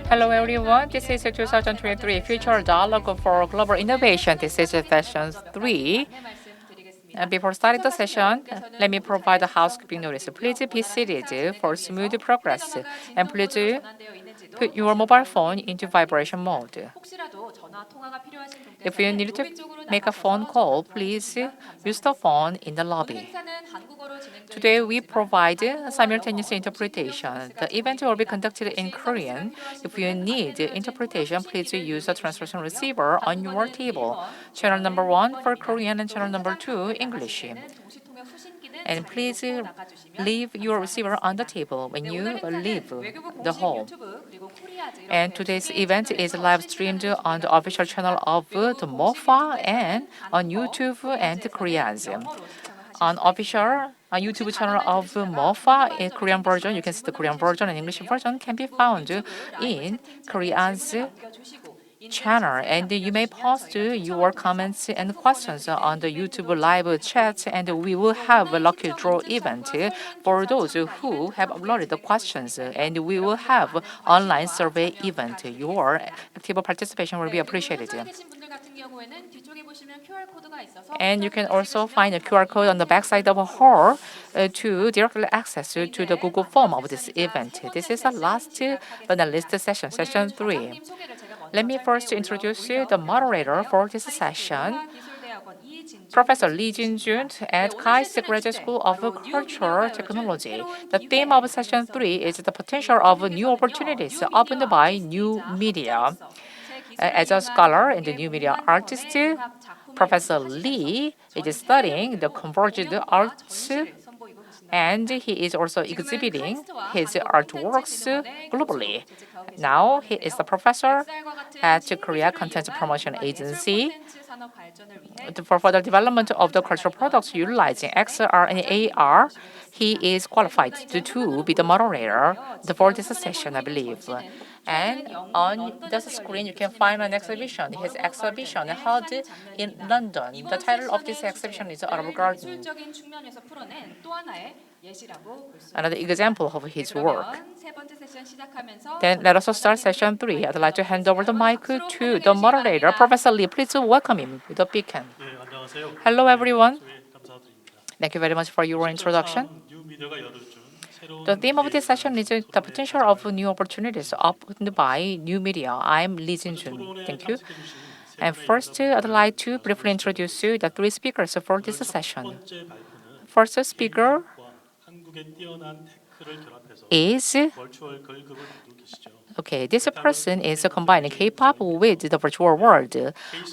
Hello everyone, this is a 2023 Future Dialogue for Global Innovation. This is session 3. Before starting the session, let me provide a housekeeping notice. Please be seated for smooth progress, and please put your mobile phone into vibration mode. If you need to make a phone call, please use the phone in the lobby. Today we provide simultaneous interpretation. The event will be conducted in Korean. If you need interpretation, please use the translation receiver on your table. Channel number 1 for Korean and channel number 2 English. And please leave your receiver on the table when you leave the hall. And today's event is live streamed on the official channel of the MOFA and on YouTube and KOREAZ. On official YouTube channel of MOFA, in Korean version, you can see the Korean version and English version can be found in KOREAZ channel, and you may post your comments and questions on the YouTube live chat, and we will have a lucky draw event for those who have uploaded the questions, and we will have online survey event. Your active participation will be appreciated. And you can also find a QR code on the backside of a hall to directly access to the Google form of this event. This is the last but not least session, session 3. Let me first introduce the moderator for this session, Professor Lee Jin-jun at KOREAZ Graduate School of Cultural Technology. The theme of session 3 is the potential of new opportunities opened by new media. As a scholar and a new media artist, Professor Lee is studying the converged arts, and he is also exhibiting his artworks globally. Now he is the professor at Korea Content Promotion Agency. For further development of the cultural products utilizing XR and AR, he is qualified to be the moderator for this session, I believe. And on the screen, you can find an exhibition. His exhibition held in London. The title of this exhibition is Arab Garden. Another example of his work. Then let us start session 3. I'd like to hand over the mic to the moderator, Professor Lee. Please welcome him with a big hand. Hello, everyone. Thank you very much for your introduction. The theme of this session is the potential of new opportunities opened by new media. I'm Lee Jin-jun. Thank you. And first, I'd like to briefly introduce you the 3 speakers for this session. First speaker is this person is combining K-pop with the virtual world.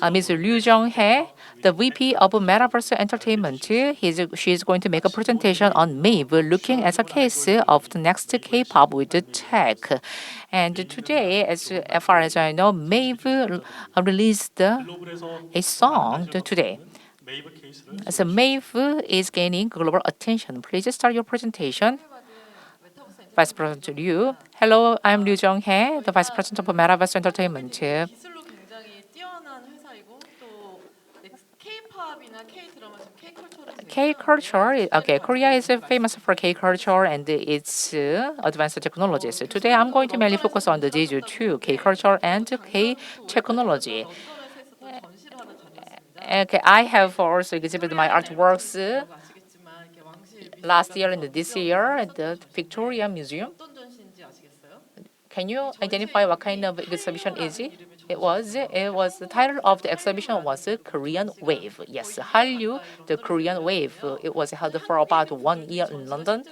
Ms. Ryu Jung-hae, the VP of Metaverse Entertainment, she is going to make a presentation on MAVE, looking at a case of the next K-pop with tech. And today, as far as I know, MAVE released a song today. So MAVE is gaining global attention. Please start your presentation. Vice President Liu. Hello, I'm Ryu Jung-hae, the Vice President of Metaverse Entertainment. K-culture, Korea is famous for K-culture and its advanced technologies. Today, I'm going to mainly focus on the Jeju 2, K-culture and K-technology. I have also exhibited my artworks last year and this year at the Victoria Museum. Can you identify what kind of exhibition is it? It was the title of the exhibition was Korean Wave. Yes, Hallyu, the Korean Wave. It was held for about 1 year in London.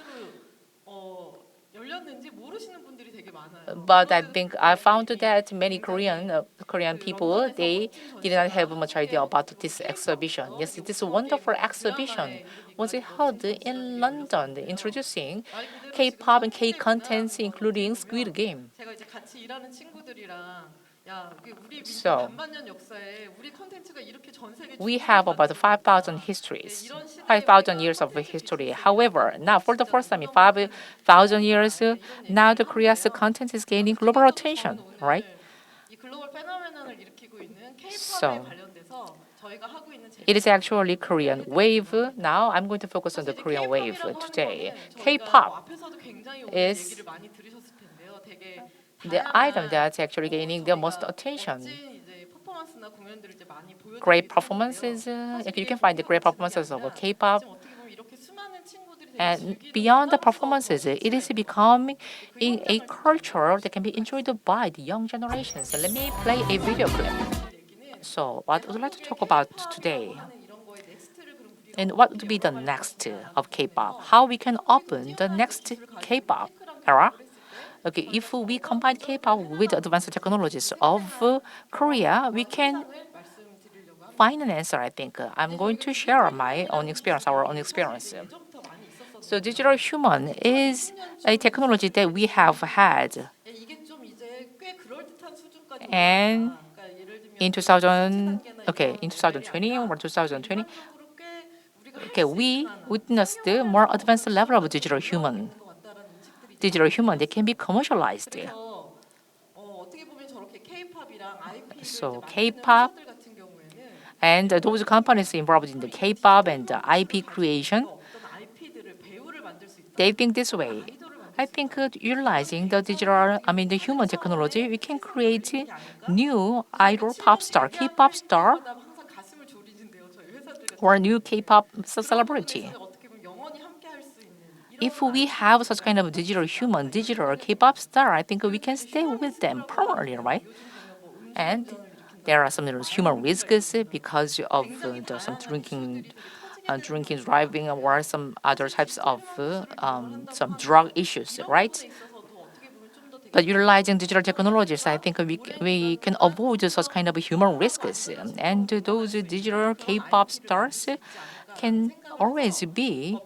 But I think I found that many Korean people, they did not have much idea about this exhibition. Yes, this wonderful exhibition was held in London, introducing K-pop and K-contents, including Squid Game. So we have about 5,000 histories, 5,000 years of history. However, now for the first time in 5,000 years, now the Korea's content is gaining global attention, right? So it is actually Korean wave. Now I'm going to focus on the Korean wave today. K-pop is the item that's actually gaining the most attention. Great performances. You can find the great performances of K-pop. And beyond the performances, it is becoming a culture that can be enjoyed by the young generations. Let me play a video clip. So, what would I like to talk about today? And what would be the next of K-pop? How we can open the next K-pop era? Okay, if we combine K-pop with advanced technologies of Korea, we can find an answer, I think. I'm going to share my own experience, our own experience. So digital human is a technology that we have had. And in 2020 or 2020, we witnessed the more advanced level of digital human. Digital human that can be commercialized. So K-pop and those companies involved in the K-pop and the IP creation, they think this way. I think utilizing the the human technology, we can create new idol pop star, K-pop star, or new K-pop celebrity. If we have such kind of digital human, digital K-pop star, I think we can stay with them permanently, right? And there are some human risks because of some drinking, driving, or some other types of some drug issues, right? But utilizing digital technologies, I think we can avoid such kind of human risks. And those digital K-pop stars can always be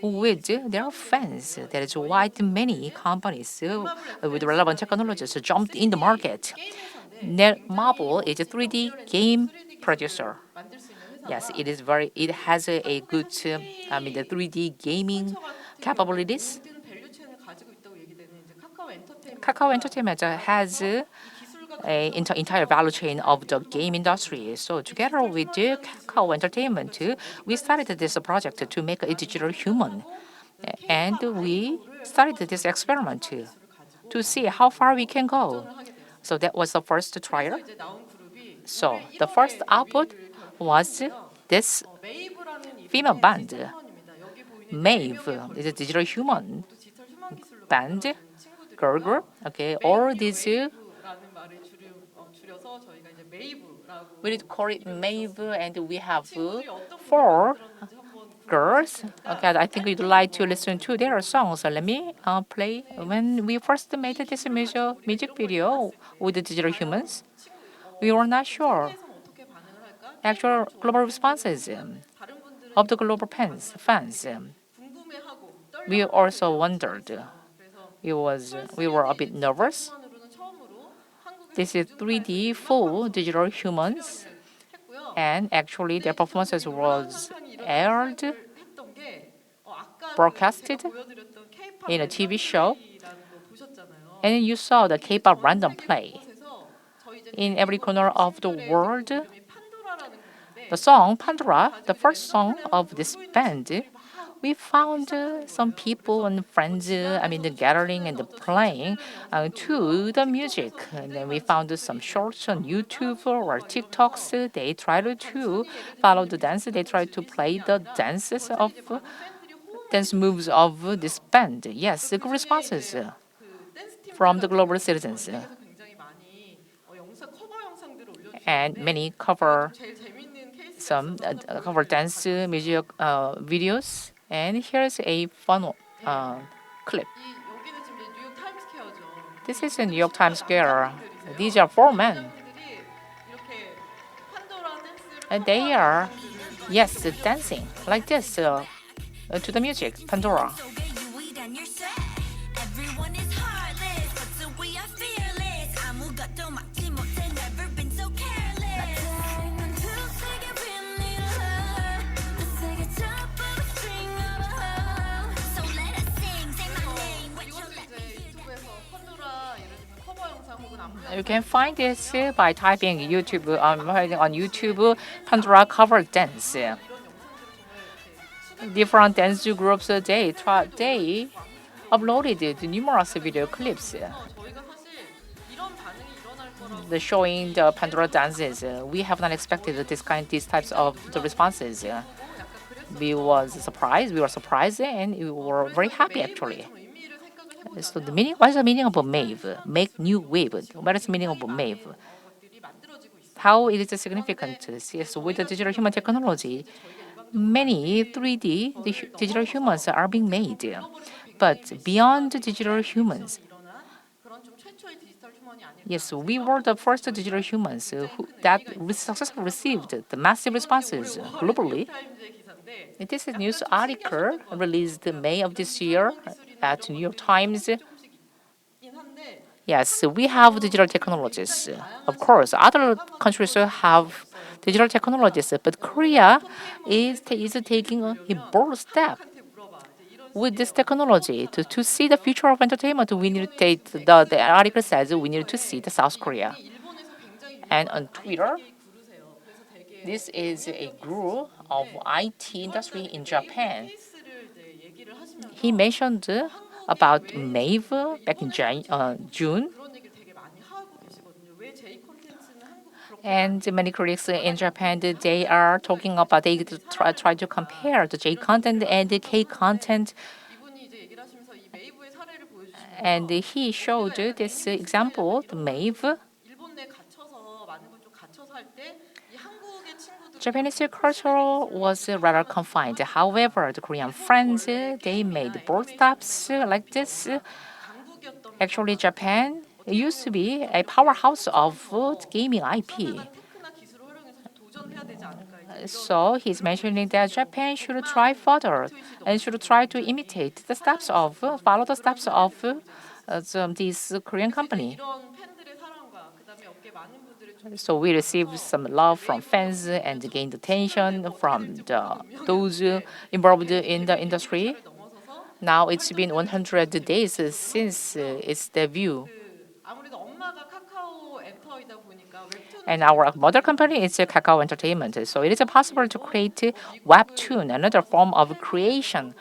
with their fans. That is why many companies with relevant technologies jumped in the market. Marvel is a 3D game producer. Yes, it has a good, the 3D gaming capabilities. Kakao Entertainment has an entire value chain of the game industry. So together with the Kakao Entertainment, we started this project to make a digital human. And we started this experiment to see how far we can go. So that was the first trial. So the first output was this female band. Maeve is a digital human band, girl group. Okay, all these we call it Maeve, and we have 4 girls. Okay, I think you'd like to listen to their songs. So let me play. When we first made this music video with the digital humans, we were not sure actual global responses of the global fans. We also wondered. We were a bit nervous. This is 3D full digital humans, and actually their performances was aired, broadcasted in a TV show, and you saw the K-pop random play. In every corner of the world, the song Pandora, the first song of this band, we found some people and friends, the gathering and the playing to the music. And then we found some shorts on YouTube or TikToks. They tried to follow the dance. They tried to play the dance moves of this band. Yes, good responses from the global citizens. And many cover dance music videos. And here's a fun clip. This is a New York Times Square. These are 4 men. And they are, dancing like this to the music, Pandora. You can find this by typing YouTube on YouTube Pandora cover dance. Different dance groups they uploaded numerous video clips. showing the Pandora dances. We have not expected these types of the responses. We were surprised, and we were very happy actually. So what is the meaning of MAVE? Make new wave. What is the meaning of MAVE? How it is significant? Yes, with the digital human technology, many 3D digital humans are being made. But beyond digital humans, yes, we were the first digital humans that successfully received the massive responses globally. It is a news article released in May of this year at New York Times. Yes, we have digital technologies. Of course, other countries have digital technologies, but Korea is taking a bold step with this technology to see the future of entertainment. We need to take the article says we need to see the South Korea. And on Twitter, this is a guru of IT industry in Japan. He mentioned about MAVE back in June. And many critics in Japan, they are talking about, they try to compare the J content and the K content. And he showed this example, the MAVE. Japanese culture was rather confined. However, the Korean friends, they made bold steps like this. Actually, Japan used to be a powerhouse of gaming IP. So he's mentioning that Japan should try further and should try to imitate the steps of, follow the steps of this Korean company. So we received some love from fans and gained attention from those involved in the industry. Now it's been 100 days since its debut. And our mother company is Kakao Entertainment. So it is possible to create webtoon, another form of creation.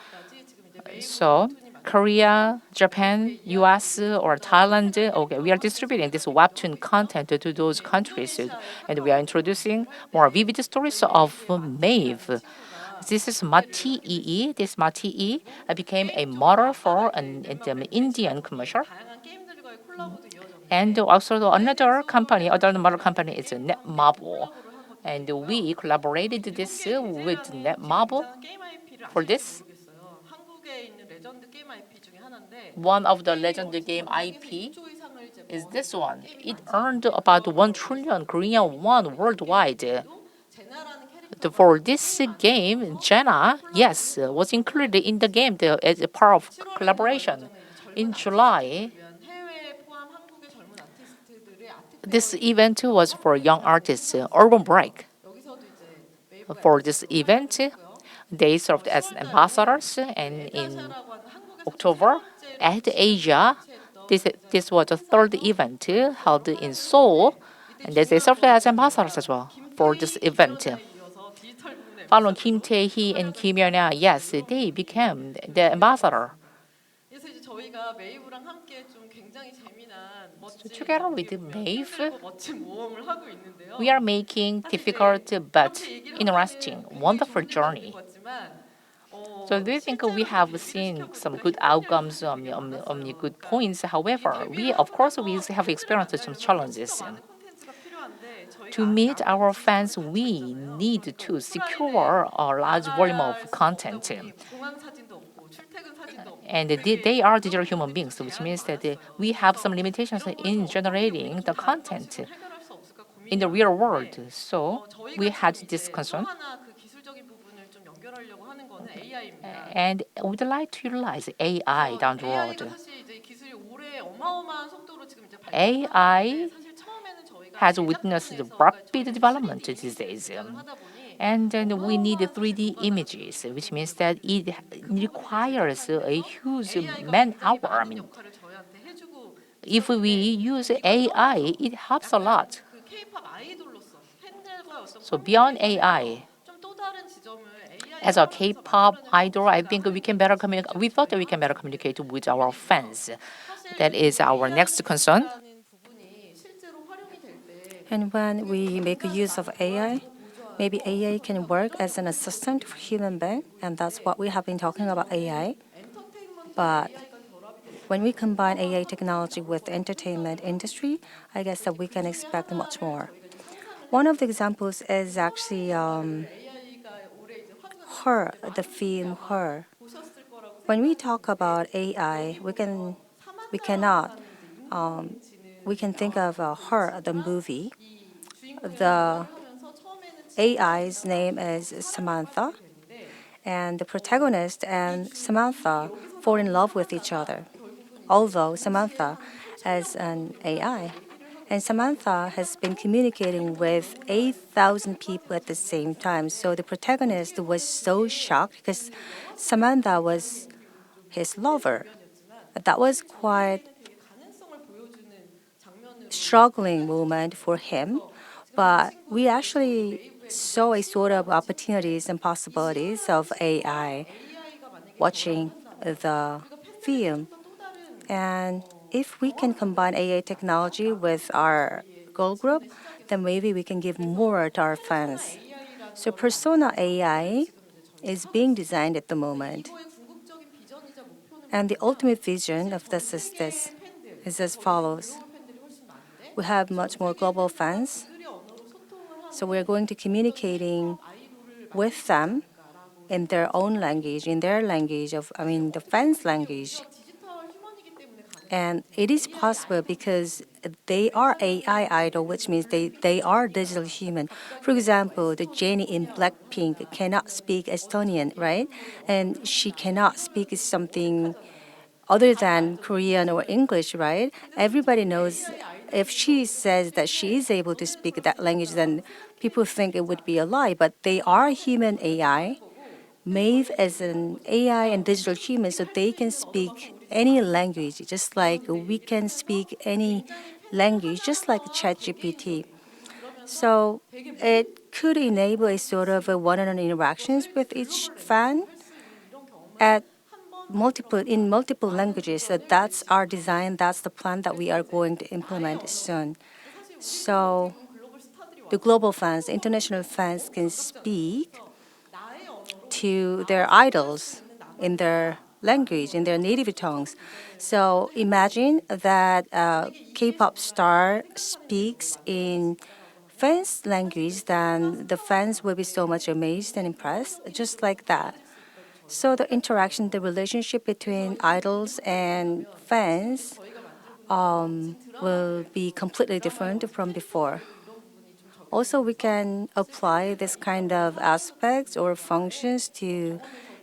So Korea, Japan, US, or Thailand, okay, we are distributing this webtoon content to those countries, and we are introducing more vivid stories of MAVE. This is Mati-ee. This Mati-ee became a model for an Indian commercial. And also another model company is Netmarble. And we collaborated this with Netmarble for this. One of the legendary game IP is this one. It earned about 1 trillion Korean won worldwide. For this game, Jenna, yes, was included in the game as a part of collaboration. In July, this event was for young artists, Urban Break. For this event, they served as ambassadors, and in October, at Asia, this was the third event held in Seoul, and they served as ambassadors as well for this event. Following Kim Tae-hee and Kim Yeon-ah, yes, they became the ambassador. So together with MAVE, we are making difficult but interesting, wonderful journey. So do you think we have seen some good outcomes, good points? However, we have experienced some challenges. To meet our fans, we need to secure a large volume of content. And they are digital human beings, which means that we have some limitations in generating the content in the real world. So we had this concern. And we'd like to utilize AI down the road. AI has witnessed rapid development these days. And then we need 3D images, which means that it requires a huge man-hour. If we use AI, it helps a lot. So beyond AI, as a K-pop idol, I think we can better communicate. We thought that we can better communicate with our fans. That is our next concern. And when we make use of AI, maybe AI can work as an assistant for human being, and that's what we have been talking about AI. But when we combine AI technology with the entertainment industry, I guess that we can expect much more. One of the examples is actually Her, the film Her. When we talk about AI, we can think of Her, the movie. The AI's name is Samantha, and the protagonist and Samantha fall in love with each other. Although Samantha is an AI, and Samantha has been communicating with 8,000 people at the same time. So the protagonist was so shocked because Samantha was his lover. That was quite struggling moment for him, but we actually saw a sort of opportunities and possibilities of AI watching the film. And if we can combine AI technology with our girl group, then maybe we can give more to our fans. So Persona AI is being designed at the moment. And the ultimate vision of this is as follows. We have much more global fans. So we're going to communicating with them in their own language, in their language the fans' language. And it is possible because they are AI idol, which means they are digital human. For example, the Jennie in Blackpink cannot speak Estonian, right? And she cannot speak something other than Korean or English, right? Everybody knows if she says that she is able to speak that language, then people think it would be a lie. But they are human AI, made as an AI and digital human, so they can speak any language, just like we can speak any language, just like ChatGPT. So it could enable a sort of a one-on-one interactions with each fan at multiple languages. So that's our design. That's the plan that we are going to implement soon. So the global fans, the international fans can speak to their idols in their language, in their native tongues. So imagine that a K-pop star speaks in fans' language, then the fans will be so much amazed and impressed, just like that. So the interaction, the relationship between idols and fans will be completely different from before. Also, we can apply this kind of aspects or functions to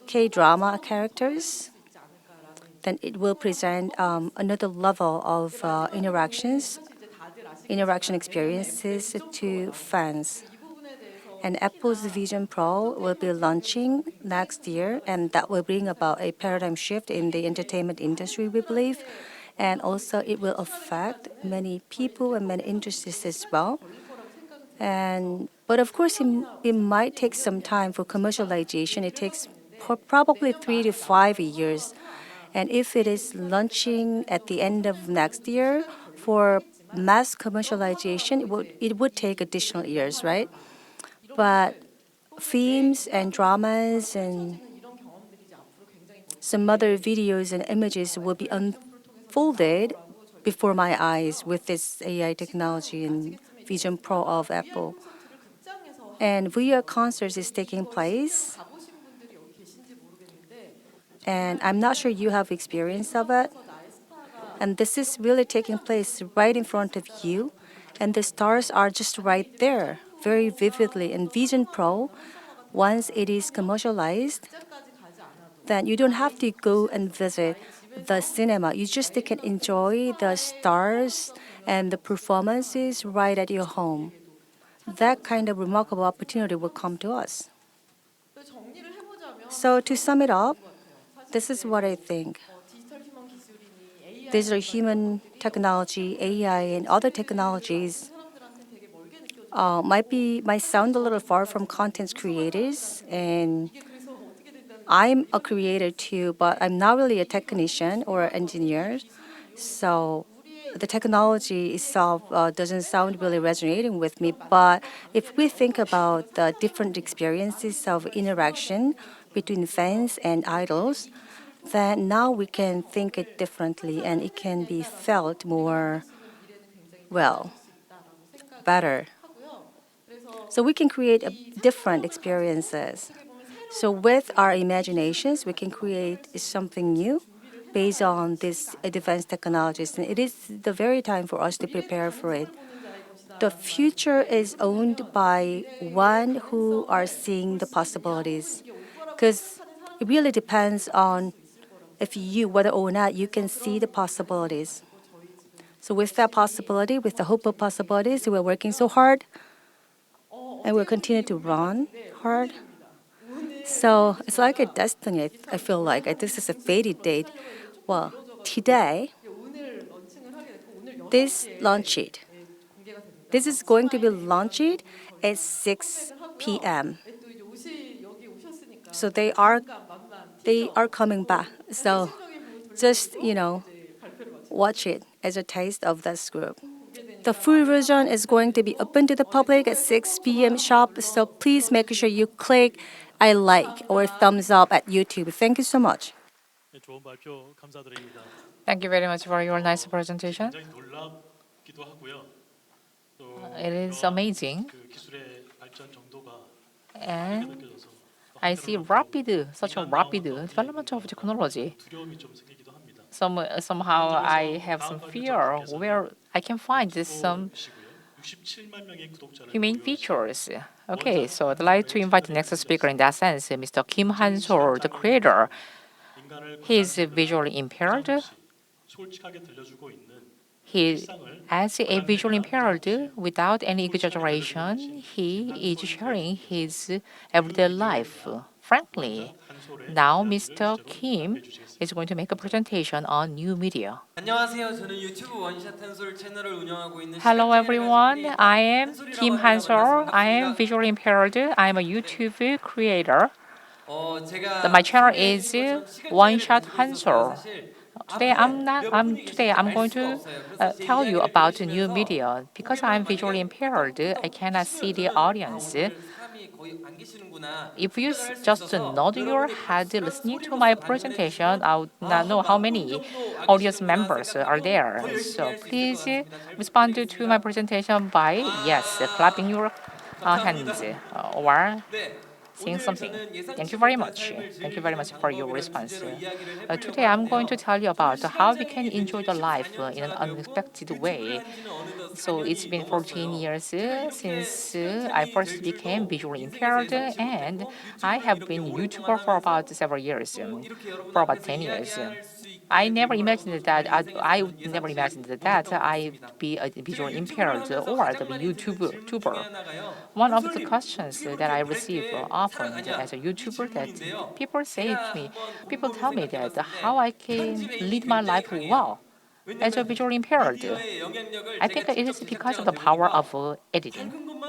K-drama characters. Then it will present another level of interaction experiences to fans. And Apple's Vision Pro will be launching next year, and that will bring about a paradigm shift in the entertainment industry, we believe. And also, it will affect many people and many industries as well. But of course, it might take some time for commercialization. It takes probably 3 to 5 years. And if it is launching at the end of next year for mass commercialization, it would take additional years, right? But films and dramas and some other videos and images will be unfolded before my eyes with this AI technology and Vision Pro of Apple. And VR concerts is taking place. And I'm not sure you have experience of it. And this is really taking place right in front of you. And the stars are just right there, very vividly. And Vision Pro, once it is commercialized, then you don't have to go and visit the cinema. You just can enjoy the stars and the performances right at your home. That kind of remarkable opportunity will come to us. So to sum it up, this is what I think. Digital human technology, AI, and other technologies might sound a little far from content creators, and I'm a creator too, but I'm not really a technician or an engineer. So the technology itself doesn't sound really resonating with me. But if we think about the different experiences of interaction between fans and idols, then now we can think it differently and it can be felt more, well, better. So we can create different experiences. So with our imaginations, we can create something new based on these advanced technologies. And it is the very time for us to prepare for it. The future is owned by one who are seeing the possibilities. Because it really depends on if you, whether or not you can see the possibilities. So with that possibility, with the hope of possibilities, we're working so hard and we'll continue to run hard. So it's like a destiny, I feel like. This is a fated date. Well, today, this launched. This is going to be launched at 6 p.m. So they are coming back. So just, watch it as a taste of this group. The full version is going to be open to the public at 6 p.m. sharp, so please make sure you click I like or thumbs up at YouTube. Thank you so much. 네, 좋은 발표 감사드립니다. Thank you very much for your nice presentation. 굉장히 놀랍기도 하고요. 또 It is 이러한 amazing. 그 기술의 발전 정도가 And 느껴져서 또 I see such a rapid development of technology. 두려움이 좀 생기기도 합니다. Somehow I have some fear where I can find some 67만 명의 구독자를 humane features. Okay, so I'd like to invite the next speaker in that sense, Mr. Kim Han-sol, the creator. He is visually impaired. 솔직하게 들려주고 있는 He, as a visually impaired, without any exaggeration, he is sharing his everyday life frankly. Now, Mr. Kim is going to make a presentation on new media. 안녕하세요. 저는 유튜브 원샷 한솔 채널을 운영하고 있는 Hello, everyone. I am 한솔이라고 Kim 합니다. Han-sol. 만나서 I am 반갑습니다. visually impaired. I am a YouTube creator. 제가 My channel 소개해 is 주신 것처럼 시각 One 장애를 Shot 가지고 있어서 Han-sol. 사실 Today 앞에 I'm not. 몇 I'm 분이 today 계실지 I'm 알 going 수가 to 없어요. 그래서 제 tell you 이야기를 about new 들으시면서 media because 고개만 I'm 막 visually 이렇게 impaired. I cannot see the audience. 오늘 사람이 거의 안 계시는구나 If you 판단을 할수 just 있어서 nod your 여러분이 head 박수랑 listening to 소리로써 my 답변해 presentation, 주시면 I would not know how 만큼 many 정도 안 audience 계시는구나 members are 생각하고 there. 더 열심히 So 할 수 있을 것 please 같습니다. 잘 respond to my 부탁드리겠습니다. presentation by yes, clapping your 감사합니다. hands or 네. saying 오늘 something. 저는 Thank 예상치 you very 못한 much. 삶을 Thank you 즐길 수 very 있는 much for your 방법이라는 response. 주제로 이야기를 해보려고 Today I'm going 하는데요. to tell you 저는 about how we can 시각장애인이 된 enjoy 지 the life 14년 in an 차가 되었고 unexpected 유튜브를 way. 한 지는 어느덧 So it's 4년이 been 14 넘었어요. years 제가 이렇게 since I 시각장애인이 first 될 became 줄도 visually 인생에서 impaired, 예상치 and 못했고 I 유튜브를 have 이렇게 been 오랫동안 YouTuber for about 하면서 several years, 또 이렇게 여러분 for about 앞에서 10 years. 이야기할 수 I 있게 될 never 거라고도 imagined 정말 that I 인생에서는 would never 예상치 imagined that 못했던 것 I'd 같습니다. be a 제가 visually 유튜브를 impaired 하면서 or the 가장 많이 듣는 질문 중에 YouTuber. 하나가요. One of the 한솔님 questions 어떻게 that I 그렇게 receive 밝게 often 살아가냐? as a 이 YouTuber that 질문인데요. people say to 제가 me, 한번 people 곰곰이 tell me that 생각해봤을 how 때 I can 편집에 힘이 lead my 굉장히 life 강해요. well as a 왜냐면 visually impaired. 미디어의 영향력을 I 제가 think it 직접 is because of 제작자가 the power 되보니까 of editing. 밝은 것만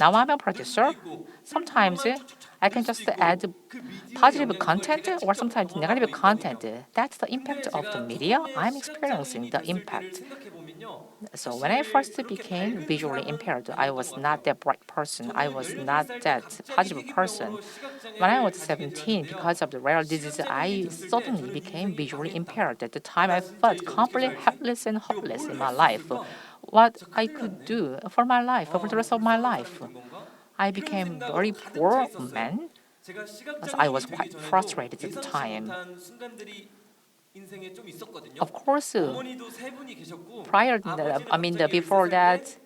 Now I'm a 탁탁탁탁 낼 수도 producer. 있고 슬픈 Sometimes 것만 탁탁탁 I 낼 can 수도 just add 있고 그 미디어의 positive 영향력을 content 제가 or 직접 sometimes 경험하고 negative 있거든요. content. That's the impact 근데 of the 제가 media. 처음에 I'm experiencing 시각장애인이 the 됐을 때를 impact. 생각해 보면요. So when I 사실 first 그렇게 became 밝은 visually 사람은 impaired, I 아니었던 was 것 not 같아요. that bright person. I 저는 was 18살 not 때 that 갑자기 positive person. 희귀병으로 When I 시각장애를 was 가지게 17, 되었는데요. because of the rare disease, 시각장애인이 I 됐을 때 suddenly 저는 became 인생이 visually 망했다. impaired. At the 아, time, 나 I 진짜 felt 이제 어떻게 completely 살지? helpless and 내가 hopeless in 뭘 my 할 수 life. 있을까? What 진짜 I 큰일 could 났네. do for my life, for 아, the 나 rest of my 불쌍한 사람이 life. 된 건가? I 이런 became 생각으로 very 가득 차 poor 있었어요. man. 제가 As I 시각장애인이 was 되기 quite 전에도 frustrated at the 예상치 time. 못한 순간들이 인생에 좀 있었거든요. Of course, 어머니도 세 분이 계셨고 prior, 아버지는 I mean, 갑자기 before 13살 때 that,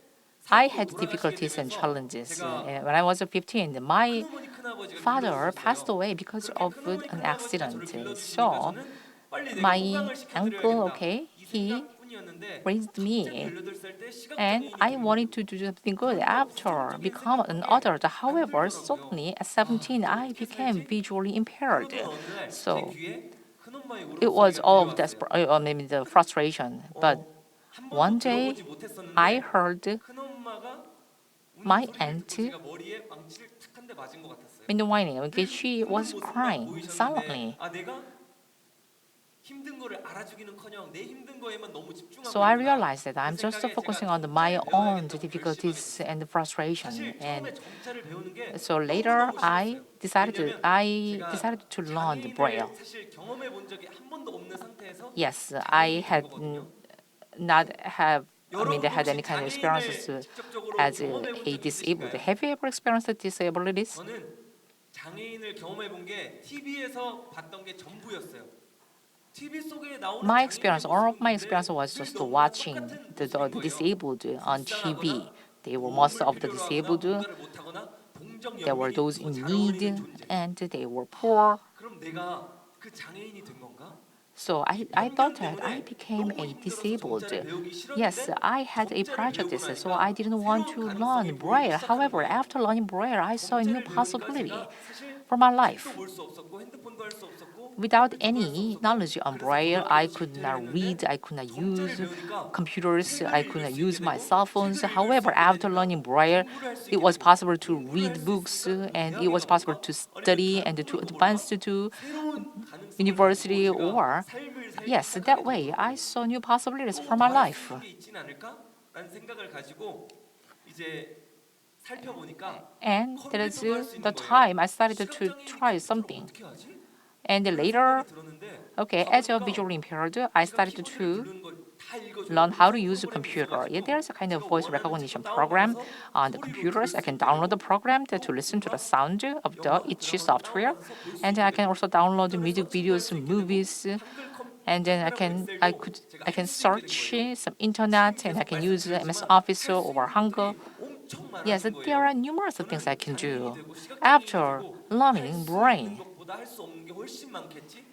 I 사고로 had 돌아가시게 difficulties and 되면서 challenges. 제가 When I was 15, my 큰어머니 큰아버지가 father passed 빌려주셨어요. away because 그렇게 of 큰어머니 an 큰아버지가 저를 accident. 빌려주시니까 So 저는 빨리 내가 my 호강을 uncle, 시켜드려야겠다. okay, 이 he 생각뿐이었는데 raised 갑자기 me, 18살 때 and 시각장애인이 I 된 wanted 거예요. to do something good 그러니까 after 부정적인 become an 생각밖에 adult. 안 However, 들더라고요. suddenly at 아, 17, 이제 I 어떻게 became 살지? visually impaired. 그러던 어느 날 제 So 귀에 큰엄마의 it was 울음소리가 all of 들려왔어요. maybe the frustration. But 한 one 번도 day, 들어보지 I 못했었는데 heard 큰엄마가 우는 my 소리를 듣고 aunt 제가 머리에 망치를 탁 한 대 맞은 것 같았어요. in the whining. Okay, she 우는 was 모습만 crying 보이셨는데 silently. 아 내가 힘든 거를 알아주기는커녕 내 힘든 거에만 너무 집중하고 So I 있구나. realized that I'm 그 just 생각에 focusing 제가 on my own 배워야겠다고 difficulties 결심을 and 했어요. frustration. 사실 And 처음에 정자를 배우는 게 so later, 너무너무 싫었어요. 왜냐면 I 제가 decided to learn the Braille. 장애인을 사실 경험해 본 적이 한 번도 없는 상태에서 Yes, I 장애인이 된 had 거거든요. not have. I mean, 여러분도 they had 혹시 any kind of experiences 장애인을 직접적으로 as 경험해 본 a 적이 disabled. 있으신가요? Have you ever experienced disabilities? 저는 장애인을 경험해 본 게 TV에서 봤던 게 전부였어요. TV 속에 나오는 My 장애인의 experience, all of my 모습은 experience was 늘 just 너무나 watching 똑같은 the 모습인 거예요. disabled on TV. 불쌍하거나 They were most 몸을 of the 필요로 하거나 disabled. 뭔가를 못하거나 동정 There were 연민이 those 더 in 잘 어울리는 need, 존재. and they were poor. 그럼 내가 그 장애인이 된 건가? So 이 I 편견 thought that I 때문에 became 너무 a 힘들어서 disabled. 정자를 배우기 Yes, 싫었는데 I had a 정자를 배우고 prejudice, so I 나니까 didn't want 새로운 to 가능성이 learn 보이기 Braille. 시작하는 However, 거예요. after learning Braille, I saw a new 정자를 배우니까 possibility 제가 사실 for my 책도 life. 볼 수 없었고 핸드폰도 할 수 없었고 Without 컴퓨터도 할 수 any 없었고 knowledge on 그래서 Braille, I 고등학교에서 could 중퇴를 not read, 했는데 I could not 정자를 use 배우니까 computers, I 책을 could 읽을 not 수 use 있게 my 되고 cell phones. 책을 읽을 수 However, 있게 after 되니까 learning Braille, 공부를 할 수 it 있게 was 되고 possible to 공부를 할 read 수 books 있으니까 and it 대학에 was possible 가볼까? to 아니면 study 다른 and 꿈을 to 꿔볼까? advance to 새로운 가능성을 university 가지고 제가 or 삶을 살기 yes, that 시작하게 way I 되더라고요. saw new possibilities for 또 my 더 할 수 life. 있는 게 있진 않을까라는 생각을 가지고 이제 살펴보니까 And that is 컴퓨터도 할 수 the 있는 거예요. time I started to 시각장애인이 try 컴퓨터를 something. 어떻게 하지? And 그런 later, 생각이 들었는데 okay, as a 가보니까 visually impaired, I 제가 started 키보드를 to 누르는 걸 다 읽어줘요. learn how to 음성 use a 프로그램이 computer. Yeah, 있어가지고 there's a kind of 제가 voice 원하는 recognition 책도 program 다운받아서 on the 소리로 들을 computers. I 수 can 있게 download the 되고 program to 또 listen to the 뭔가 sound of 영화, each 드라마를 software. 다운받아서 볼 수 And then 있게 I can 되고 also download 인터넷 music 서칭도 할 videos, 수 있게 되고 movies, 한글 and then 한글하고 엑셀도 제가 I 할 can 수 있게 된 search 거예요. some 지금 internet and I 계속 can use MS 말씀드렸지만 Office 할 수 or 있는 Hangul. 것들이 엄청 Yes, 많아진 there are 거예요. numerous things I 저는 can 장애인이 do. 되고 시각장애인이 After 되고 할 learning 수 있는 brain, 것보다 할 수 없는 게 훨씬 많겠지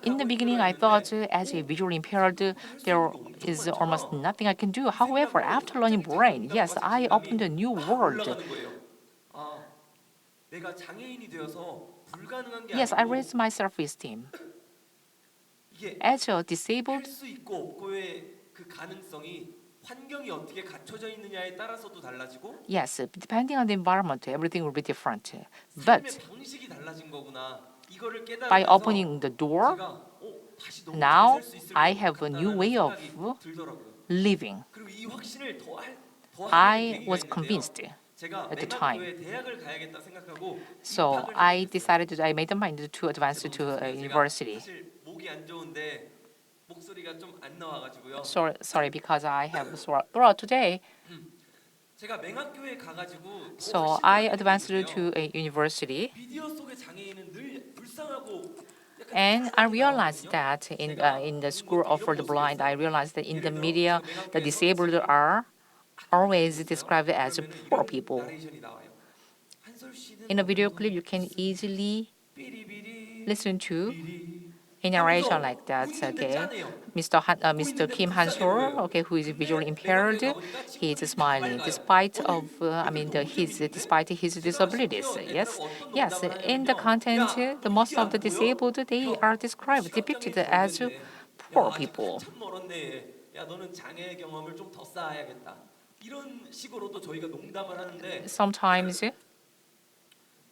in the 생각하고 beginning, I 힘들어했는데 thought as a visually impaired, 생각보다 할 수 there 있는 게 엄청 is almost 많잖아. nothing I can do. 이 However, 생각으로 after learning 갑자기 brain, yes, 자존감과 I opened a 자신감이 new 막 world. 올라가는 거예요. 아, 내가 장애인이 되어서 불가능한 게 Yes, I 아니고 raised my self-esteem. 이게 As a 할 disabled, 수 있고 없고의 그 가능성이 환경이 어떻게 갖춰져 있느냐에 따라서도 달라지고 yes, depending on the environment, everything will be different. 삶의 But 방식이 달라진 거구나. 이거를 by 깨달으면서 opening the door, 제가 다시 너무 잘 now 살 수 있을 I 것 have a new 같다라는 way of 생각이 들더라고요. living. 그리고 이 확신을 더 하게 된 I 계기가 was 있는데요. convinced 제가 at the 맨학 time. 교회 대학을 가야겠다 생각하고 So 입학을 I 하게 됐어요. decided, I made the mind to advance 제가 to a 죄송해요. 제가 university. 사실 목이 안 좋은데 목소리가 좀 안 나와가지고요. Sorry, because I have sore throat today. 제가 맹학교에 가가지고 더 So 확신을 I 하게 된 게 advanced 있는데요. to a university. 미디어 속의 장애인은 늘 불쌍하고 약간 And I 짠하게 realized 나오거든요. that 제가 in the 본 school 것도 for 이런 the blind, I 모습이었어요. realized that in the 예를 들어 media, 제가 the 맹학교에서 disabled 책을 are always 읽고 있어요. described as 그러면은 poor 이런 people. 나레이션이 나와요. 한솔 씨는 In a video 오늘도 clip, you can easily 삐리비리 listen to 삐리 a narration 하면서 like that. 웃는데 Okay, 짠해요. Mr. 있는데 Kim 불쌍해 Han-sol, 보여요. okay, who is visually 근데 맹학교에 impaired, 가보니까 he is 친구들이 다 smiling 밝아요. despite 어이 of, I 애들 mean, 너무 재밌는데? despite his 제가 disabilities. 심지어 Yes, 애들하고 어떤 yes. 농담을 In the 하냐면요. content, 야, the 너 most 이게 of 안 the 보여? disabled, they 야, are 너 described, depicted 시각장애인 잘 as 됐네. 야, poor 아직 people. 한참 멀었네. 야, 너는 장애 경험을 좀 더 쌓아야겠다. 이런 식으로도 저희가 농담을 하는데 Sometimes,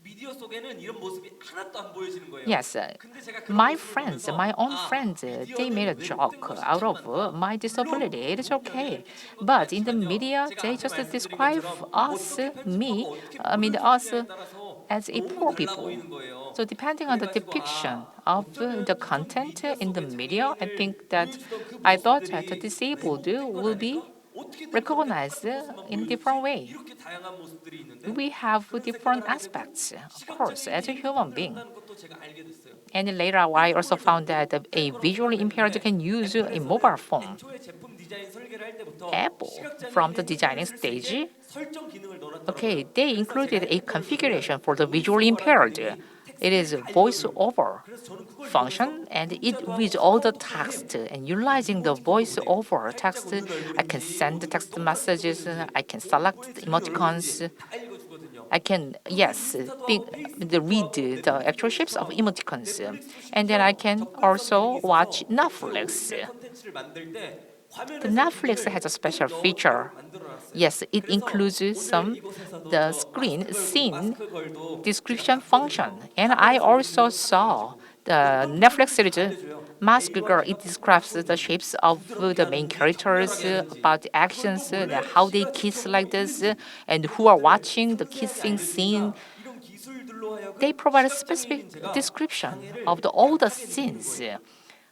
미디어 속에는 이런 모습이 하나도 안 보여지는 거예요. yes, 근데 제가 그런 my 모습을 friends, 보면서 my own friends, they made a 미디어는 왜곡된 joke 것이 out 참 of 많다. my 물론 disability. It is 좋은 영향을 okay. 끼치는 것도 But in the 많지만요. media, 제가 they 앞에 just 말씀드린 describe 것처럼 us, 어떻게 me, 편집하고 어떻게 I mean us, 보여주느냐에 따라서 as a 너무 poor 달라 people. 보이는 거예요. So depending on the 그래가지고 depiction of 어쩌면 the 이런 content 미디어 in the 속의 media, I 장애인을 think that 보여주던 그 I thought that the 모습들이 disabled 왜곡된 건 will 아닐까? be 어떻게든 저렇게 recognized 똑같은 모습만 in a 보여주지? different way. 이렇게 다양한 모습들이 있는데 We have 그런 different 생각을 하게 되고 aspects, of course, as a 시각장애인이 human 핸드폰을 being. 한다는 것도 제가 알게 됐어요. And later, I also 핸드폰을 found 저도 that a 할 거라고 visually impaired 생각했는데 can use a 애플에서는 mobile phone. 애초에 제품 디자인 설계를 할 때부터 Apple, 시각장애인 from the 핸드폰을 designing 쓸 수 stage, 있게 설정 기능을 넣어놨더라고요. okay, they 그래서 제가 included a 핸드폰을 configuration 누르면 for the visually 보이스오버라는 impaired. 기능이 It is 텍스트를 다 voice 읽어줘요. over 그래서 저는 그걸 function, 보면서 and it 문자도 reads 하고 all the 카카오톡도 text. 해요. And utilizing the 이모티콘도 voice 보내요. over 활짝 text, 웃는 I can 얼굴인지 send the 얼굴 text 똑같이 messages. 보이는지 I can select 뽀뽀해 the 주는 emoticons. 얼굴인지 다 읽어주거든요. I can, yes, read the actual shapes of emoticons. And then I can also watch Netflix. The Netflix has a special feature. Yes, it includes some the screen scene description function. And I also saw the Netflix series Mask Girl. It describes the shapes of the main characters, about the actions, how they kiss like this, and who are watching the kissing scene. 이런 기술들로 하여금 They provide a 시각장애인인 specific 제가 description 장애를 of all the 약하게 느끼는 scenes. 거예요.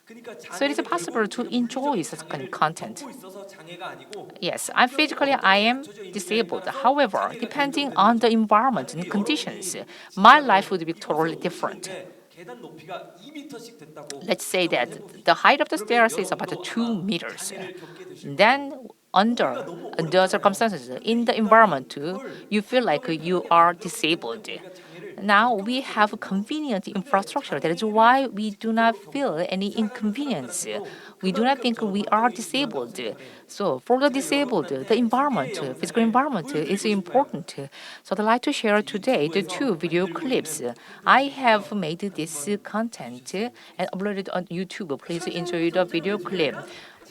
그러니까 So it is 장애는 possible 결국 to 제가 enjoy 물리적인 such kind 장애를 of content. 겪고 있어서 장애가 아니고 Yes, I'm physically I am disabled. However, depending on the environment and conditions, my life would be totally different. 계단 높이가 2m씩 됐다고 Let's say that the height of the stairs is about 2 meters. Then under the circumstances in the environment, you feel like you are disabled. Now we have convenient infrastructure. That is why we do not feel any inconvenience. We do not think we are disabled. So for the disabled, the environment, physical environment is important. So I'd like to share today the 2 video clips. I have made this content and uploaded on YouTube. Please enjoy the video clip.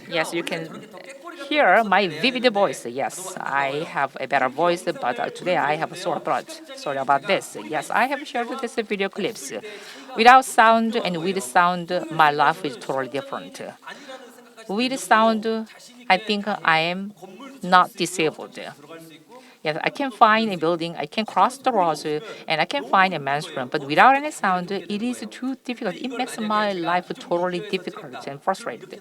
Yes, you can hear my vivid voice. Yes, I have a better voice, but today I have a sore throat. Sorry about this. Yes, I have shared these video clips. Without sound and with sound, my life is totally different. With sound, I think I am not disabled. Yes, I can find a building, I can cross the roads, and I can find a men's room. But without any sound, it is too difficult. It makes my life totally difficult and frustrated.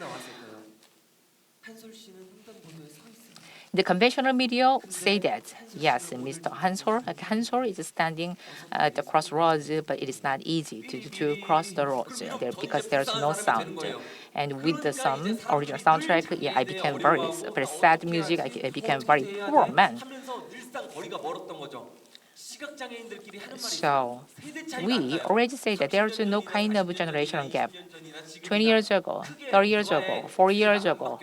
The conventional media say that, yes, Mr. Hansol is standing at the crossroads, but it is not easy to cross the roads there because there's no sound. And with some original soundtrack, yeah, I became very sad music. I became very poor man. So we already say that there's no kind of generational gap. 20 years ago, 30 years ago, 4 years ago,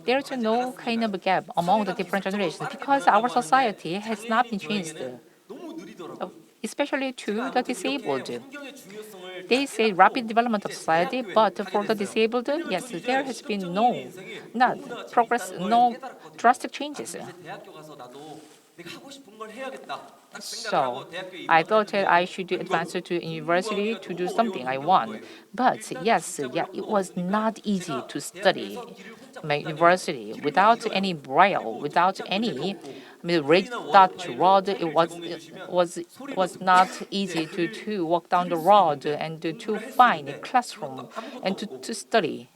there's no kind of gap among the different generations because our society has not been changed, especially to the disabled. They say rapid development of society, but for the disabled, yes, there has been not progress, no drastic changes. So I thought that I should advance to university to do something I want. But yes, it was not easy to study my university without any braille, without any raised dot rod. It was not easy to walk down the road and to find a classroom and to study.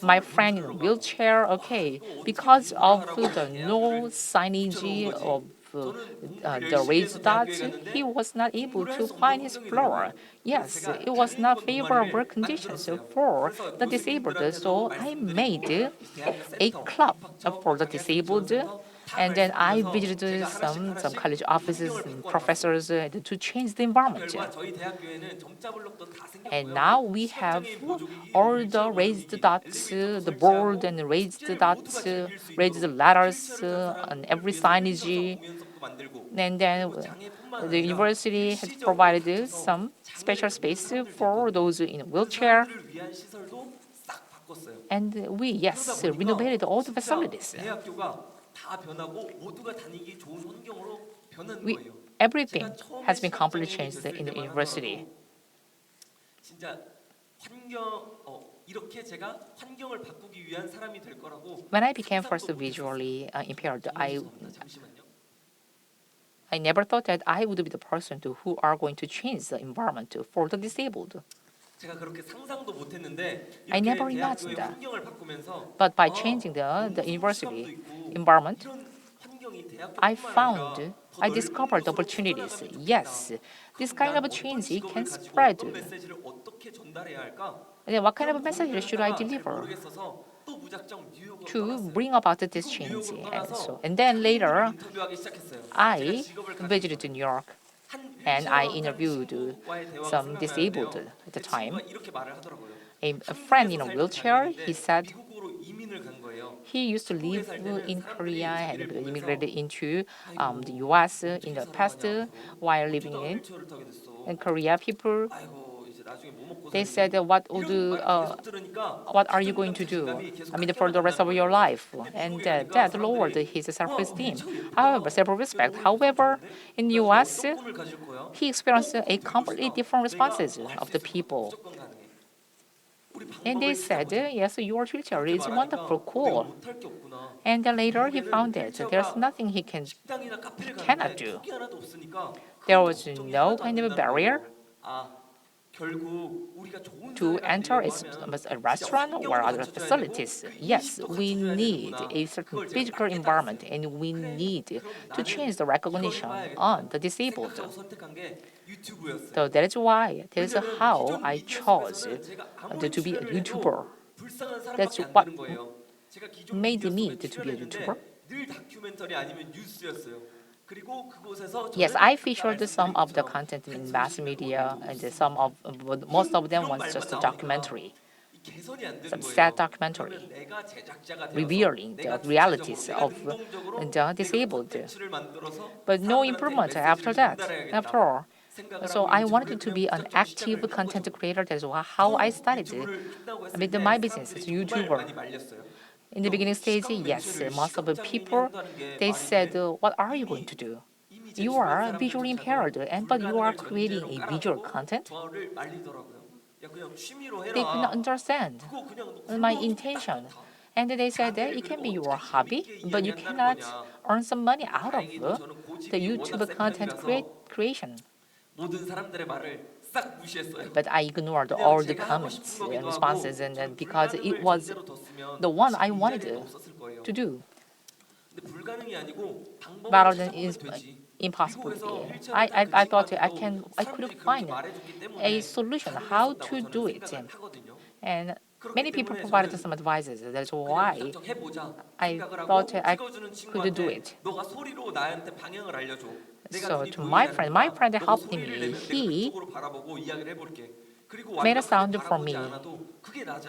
My friend in a wheelchair, okay, because of the no signage of the raised dots, he was not able to find his floor. Yes, it was not favorable conditions for the disabled, so I made a club for the disabled. And then I visited some college offices and professors to change the environment. And now we have all the raised dots, the board and raised dots, raised letters on every signage. And then the university has provided some special space for those in a wheelchair. And we, yes, renovated all the facilities. Everything has been completely changed in the university. When I became first visually impaired, I never thought that I would be the person who are going to change the environment for the disabled. I never imagined that. But by changing the university environment, I discovered opportunities. Yes, this kind of change can spread. And then what kind of message should I deliver to bring about this change? And then later, I visited New York and I interviewed some disabled at the time. A friend in a wheelchair, he said he used to live in Korea and immigrated into the U.S. in the past while living in Korea. People They said, what are you going to do? For the rest of your life? And that lowered his self-esteem. However, self-respect. However, in the U.S., he experienced a completely different responses of the people. And they said, yes, your future is wonderful, cool. And then later he found that there's nothing he cannot do. There was no kind of barrier to enter a restaurant or other facilities. Yes, we need a certain physical environment and we need to change the recognition on the disabled. So that is why, that is how I chose to be a YouTuber. That's what made me to be a YouTuber. Yes, I featured some of the content in mass media, and most of them was just a documentary, some sad documentary, revealing the realities of the disabled. But no improvement after that, after all. So I wanted to be an active content creator. That's how I started my business as a YouTuber. In the beginning stage, yes, most of the people, they said, what are you going to do? You are visually impaired, but you are creating a visual content? They could not understand my intention. And they said that it can be your hobby, but you cannot earn some money out of the YouTube content creation. But I ignored all the comments and responses, and because it was the one I wanted to do, rather than impossibility. I thought I could find a solution how to do it, and many people provided some advices. That's why I thought I could do it. So to my friend helped me. He made a sound for me.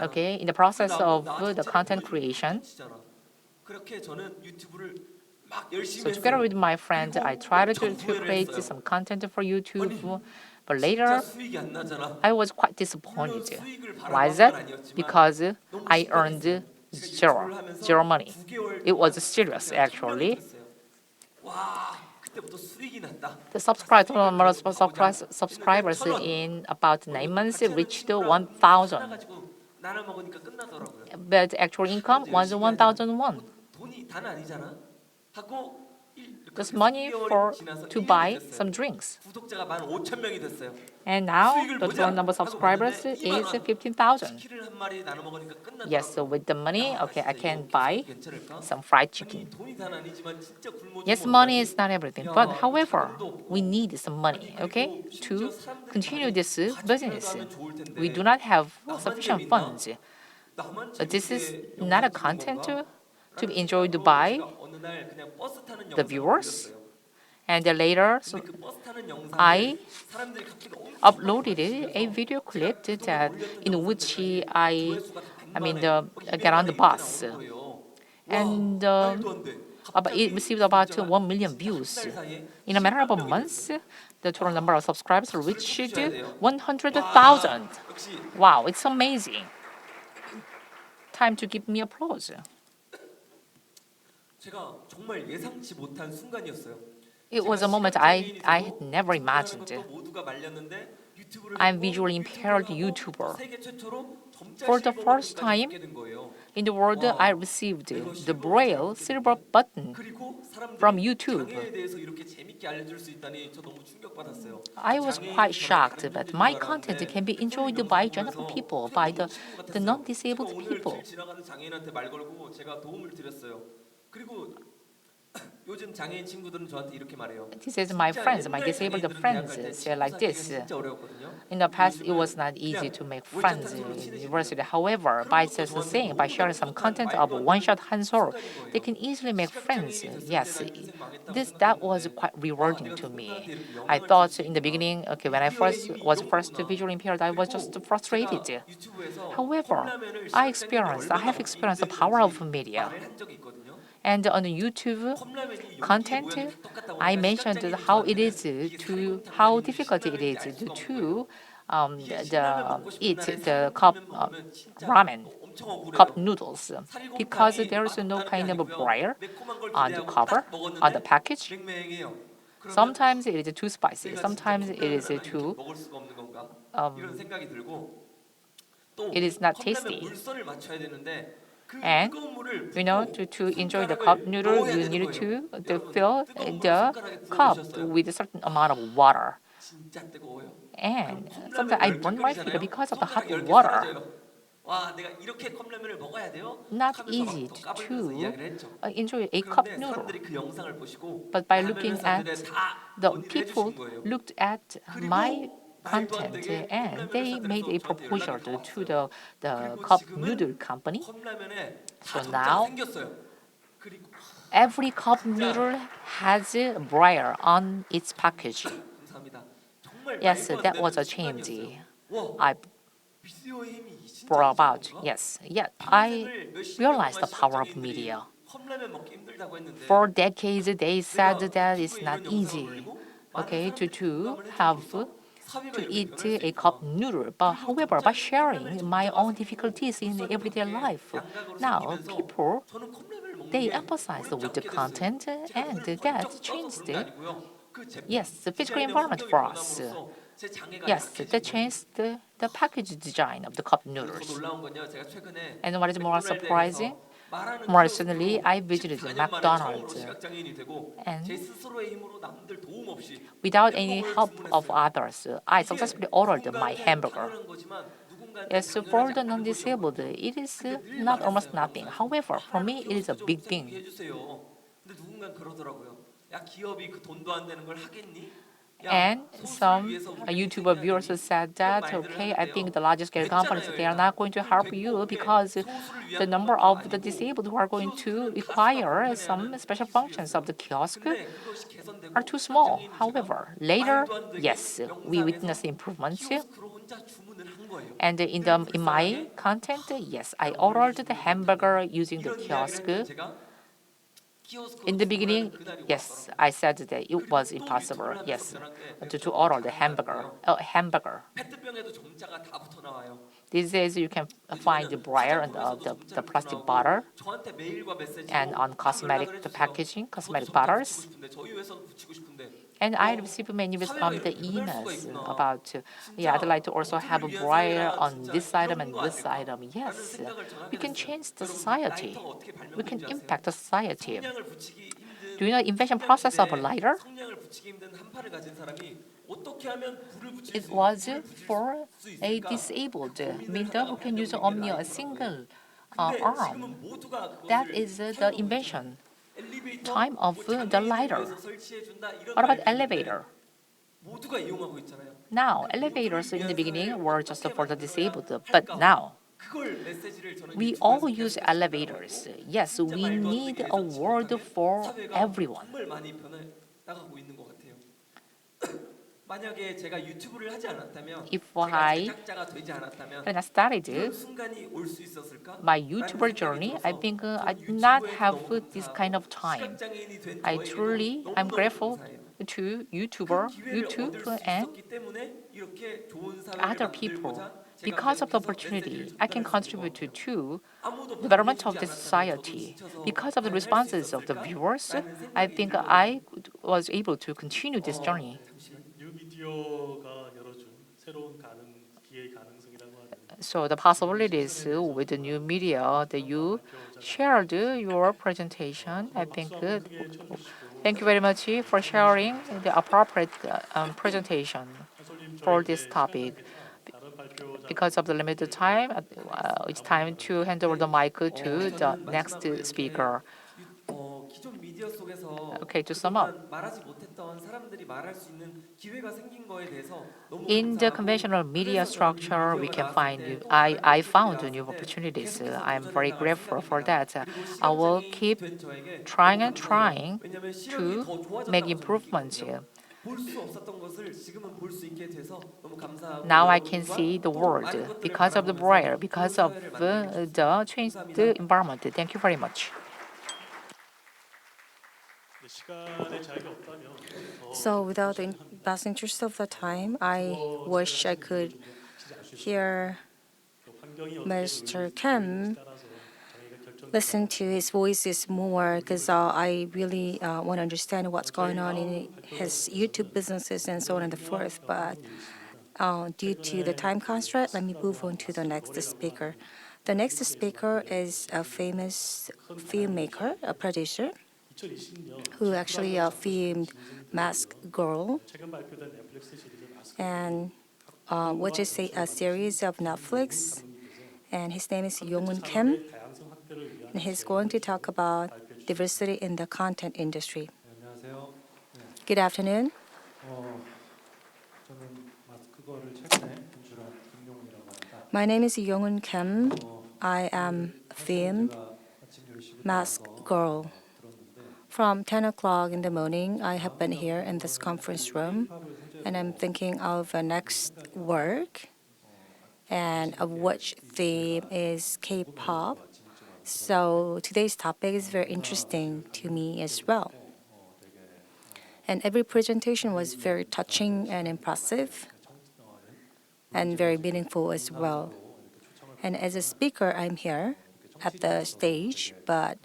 Okay, in the process of the content creation. So together with my friend, I tried to create some content for YouTube, but later I was quite disappointed. Why is that? Because I earned zero money. It was serious actually. The subscribers in about 9 months reached 1,000. But actual income was 1,001. Just money to buy some drinks. And now the total number of subscribers is 15,000. Yes, so with the money, okay, I can buy some fried chicken. Yes, money is not everything, but however, we need some money, okay, to continue this business. We do not have sufficient funds. But this is not a content to be enjoyed by the viewers. And later, I uploaded a video clip in which I get on the bus, and it received about 1 million views. In a matter of a month, the total number of subscribers reached 100,000. Wow, it's amazing. Time to give me applause. It was a moment I had never imagined. I'm visually impaired YouTuber. For the first time in the world, I received the Braille silver button from YouTube. I was quite shocked that my content can be enjoyed by general people, by the non-disabled people. This is my friends, my disabled friends say like this. In the past, it was not easy to make friends in university. However, by sharing some content of one-shot Hansol, they can easily make friends. Yes, that was quite rewarding to me. I thought in the beginning, okay, when I was first visually impaired, I was just frustrated. However, I have experienced the power of media. And on YouTube content, I mentioned how difficult it is to eat the cup ramen, cup noodles, because there is no kind of a braille on the cover, on the package. 맹맹해요. Sometimes it is too spicy. Sometimes it is too. 먹을 수가 없는 건가? Um, 이런 생각이 들고 또 it is not 컵라면 tasty. 물선을 맞춰야 되는데 그 And 뜨거운 물을 to enjoy the cup noodle, you need to fill the cup with a certain amount of water. 진짜 뜨거워요. And sometimes I burn my feet because of the hot 손가락 10개 water. 사라져요. 와, 내가 이렇게 컵라면을 먹어야 돼요? Not 하면서 easy 막 까불면서 이야기를 했죠. to enjoy a cup 그런데 noodle. 사람들이 그 영상을 보시고 But by 라면 looking 회사들에 at 다 the 논의를 people 해주신 거예요. looked at 그리고 my 말도 안 content 되게 and 컵라면 they 회사들에서 made a 저한테 proposal 연락이 다 to 왔어요. the 그리고 cup 지금은 noodle company. 컵라면에 다 So 점자가 now 생겼어요. 그리고 every cup noodle has a braille on its package. 감사합니다. 정말 Yes, 말도 안 that was 되는 a change 순간이었어요. 와, I 미디어의 힘이 진짜 brought about. 있었던 건가? Yes, I 평생을 몇십 년 realized the 동안 power of 시각장애인들이 media. 컵라면 먹기 힘들다고 했는데 For decades, they said 내가 that it's 유튜브에 not 이런 영상을 easy, 올리고 많은 okay, 사람들이 to 공감을 have 해줌으로써 사회가 to 이렇게 eat 변할 수 a cup 있구나. noodle. But 그리고 however, by 점점 sharing 컵라면에 my 점자가 own 생기고 difficulties in 물선이 everyday 그렇게 life, 양각으로 now 생기면서 people 저는 컵라면을 먹는 they 게 emphasize 어렵지 with the 않게 됐어요. content 제가 and 눈을 that 번쩍 떠서 changed 그런 게 아니고요. 그 제품 yes the physical 디자인의 environment 환경이 for us. 변함으로써 제 장애가 Yes, 약해진 that 거예요. changed the package design of the cup 그리고 더 noodles. 놀라운 건요. 제가 최근에 And what is more surprising, 맥도날드에 가서 말하는 more recently, 키오스크로 I visited 14년 만에 처음으로 McDonald's. 시각장애인이 되고 And 제 스스로의 힘으로 남들 도움 없이 without any 햄버거를 help of 주문했어요. others, I 이게 successfully ordered my 누군가한테는 hamburger. 당연한 거지만 누군가한테는 Yes, for 당연하지 the 않은 non-disabled, 것이었거든요. it is 근데 늘 not almost 말했어요. nothing. 영상에서. However, for 하나는 me, it is a 키오스크 좀 big 생기게 thing. 해주세요. 근데 누군가 그러더라고요. 야, 기업이 그 돈도 안 되는 걸 하겠니? 야, And 소수를 some 위해서 우리가 YouTuber 희생해야 viewers 되니? said 이런 that, 말들을 okay, I 하는데요. think the large scale companies, 됐잖아요, they are 일단. not going to 그럼 help 됐고, you 그게 because 소수를 위한 the number 것만도 of the 아니고 disabled who are going to 키오스크는 다 require 수납 some 불편해하는 special functions of the 기술이었어요. kiosk 근데 그것이 개선되고 are too small. 시각장애인 However, 제가 later, 말도 안 되게 yes, we 영상에서 witnessed improvements. 키오스크로 혼자 주문을 한 거예요. And in my content, yes, I ordered the hamburger using the 이런 이야기를 kiosk. 했던 제가 키오스크로 In the beginning, 주문하는 그날이 yes, 왔더라고요. I said that it was 그리고 또 impossible, 유튜브를 하면서 yes, 변한 게 to 맥주가 order the 장난감이에요. hamburger. 페트병에도 점자가 다 붙어 나와요. These days, you can find the braille and the plastic bottle, 저한테 메일과 메시지로 and on 막 cosmetic 연락을 the 해주세요. packaging, 저도 cosmetic 점자 bottles. 붙이고 싶은데 저희 회사도 붙이고 싶은데 And I receive many 사회가 the 이렇게 변할 수가 emails 있구나. about, yeah, I'd like to also have a 모두를 위한 braille 사회라 on 진짜 this 이런 item and 거 this 아닐까? item. 라는 Yes, 생각을 전 하게 we can 됐어요. change the 여러분, society. 라이터가 어떻게 We can 발명된지 impact 아세요? the society. 성냥을 붙이기 힘든 Do you know the invention process of a 성냥 lighter? 시대에 성냥을 붙이기 힘든 한 팔을 가진 사람이 어떻게 하면 불을 붙일 It 수 was 불을 붙일 for 수 a 있을까? disabled 고민을 middle who 하다가 can use 발명된 게 only a 라이터라고요. single 근데 arm. 지금은 모두가 That 그것을 is the 사용하고 invention. 있잖아요. 엘리베이터 time of 뭐 the 장애인을 lighter. 위해서 설치해준다 이런 What about 말도 있는데 elevator? 모두가 이용하고 있잖아요. Now, 그 elevators 모두를 in the 위한 beginning 사회를 were just 어떻게 for the 만들어야 disabled, 할까? but now 그걸 메시지를 저는 we 유튜브에서 all 계속 use 전달하고 elevators. 있고 Yes, 진짜 we 말도 안 need 되게 a 예상치 world 못하게 for 사회가 everyone. 정말 많이 변해 나가고 있는 것 같아요. 만약에 제가 유튜브를 하지 않았다면 If 제가 I 제작자가 되지 않았다면 when I 이런 started 순간이 올 수 있었을까? my 라는 YouTuber 생각이 journey, I 들어서 think I 저는 did not 유튜브에도 have 너무 this kind of 감사하고 time. 시각장애인이 된 I 저에게도 truly, I'm 너무너무 grateful 감사해요. to 그 YouTube 기회를 얻을 수 and 있었기 때문에 이렇게 좋은 사회를 other people. 만들고자 제가 Because of the 계속해서 opportunity, 메시지를 I can 전달할 수 있는 contribute 것 같아요. to 아무도 development of 반응해주지 the 않았다면 저도 society. 지쳐서 Because of the 과연 할수 responses of the 있었을까? viewers, 라는 I 생각이 think 들거든요. I was able to continue this journey. 잠시만요. 뉴미디어가 열어준 새로운 기회의 가능성이라고 하는 So the possibilities with the new media that you shared your presentation, I think thank you very much for sharing the appropriate presentation for this topic. Because of the limited time, it's time to hand over the mic to the next speaker. 기존 미디어 속에서 Okay, to sum up. 그동안 말하지 못했던 사람들이 말할 수 있는 기회가 생긴 거에 대해서 너무 In the 감사하고 conventional media 그래서 저는 이 structure, we 미디어가 can 나왔을 find 때 또 I 다른 found 컨텐츠들이 new 나왔을 때 opportunities. 계속해서 I'm very 도전해 나갈 grateful for 생각입니다. that. 그리고 I will 시각장애인이 keep 된 저에게 trying 너무 and 감사해요. trying 왜냐면 시력이 to 더 좋아졌다고 make 저는 improvements. 느끼거든요. 볼 수 없었던 것을 지금은 볼 수 있게 돼서 너무 감사하고 Now I can 여러분과 see the 또 world 많은 것들을 because of the 바라보면서 braille, because 좋은 of 사회를 만들고 싶습니다. the changed 감사합니다. environment. Thank you very much. 시간의 제약이 없다면 So without the best interest of the time, I wish I could hear 환경이 Mr. Kim listen to his voices more because I really want to understand what's going on in his YouTube businesses and so on and so forth. But due to the time constraint, let me move on to the next speaker. The next speaker is a famous filmmaker, a producer, 2020년 who actually filmed Mask Girl, 최근 발표된 넷플릭스 시리즈 마스크 and which is a series of Netflix. And his name is Yong-un Kim. 다양성 확대를 위한 And he's going to talk about diversity in the content industry. 안녕하세요. Good afternoon. 저는 마스크걸을 최근에 연출한 김용이라고 합니다. My name is Yong-un Kim. I am filmed 제가 아침 10시부터 Mask Girl. 들었는데 From 10 o'clock in the morning, I have been here in this conference room, and I'm thinking of a next work, and of which theme is K-pop. So today's topic is very interesting to me as well. And every presentation was very touching and impressive, and very meaningful as well. And as a speaker, I'm here at the stage, but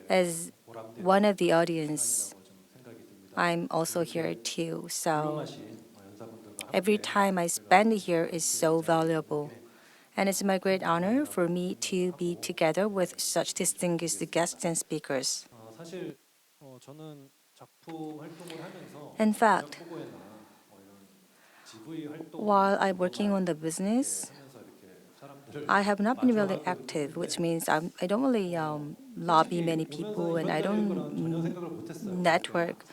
as one of the audience, I'm also here too. So every time I spend here is so valuable. And it's my great honor for me to be together with such distinguished guests and speakers. 사실 저는 작품 활동을 하면서 In fact, 보고회나 이런 GV 활동 while I'm working on the business, 하면서 이렇게 사람들을 I have not been really active, which means I don't really lobby many people, and I don't 생각을 못했어요. network.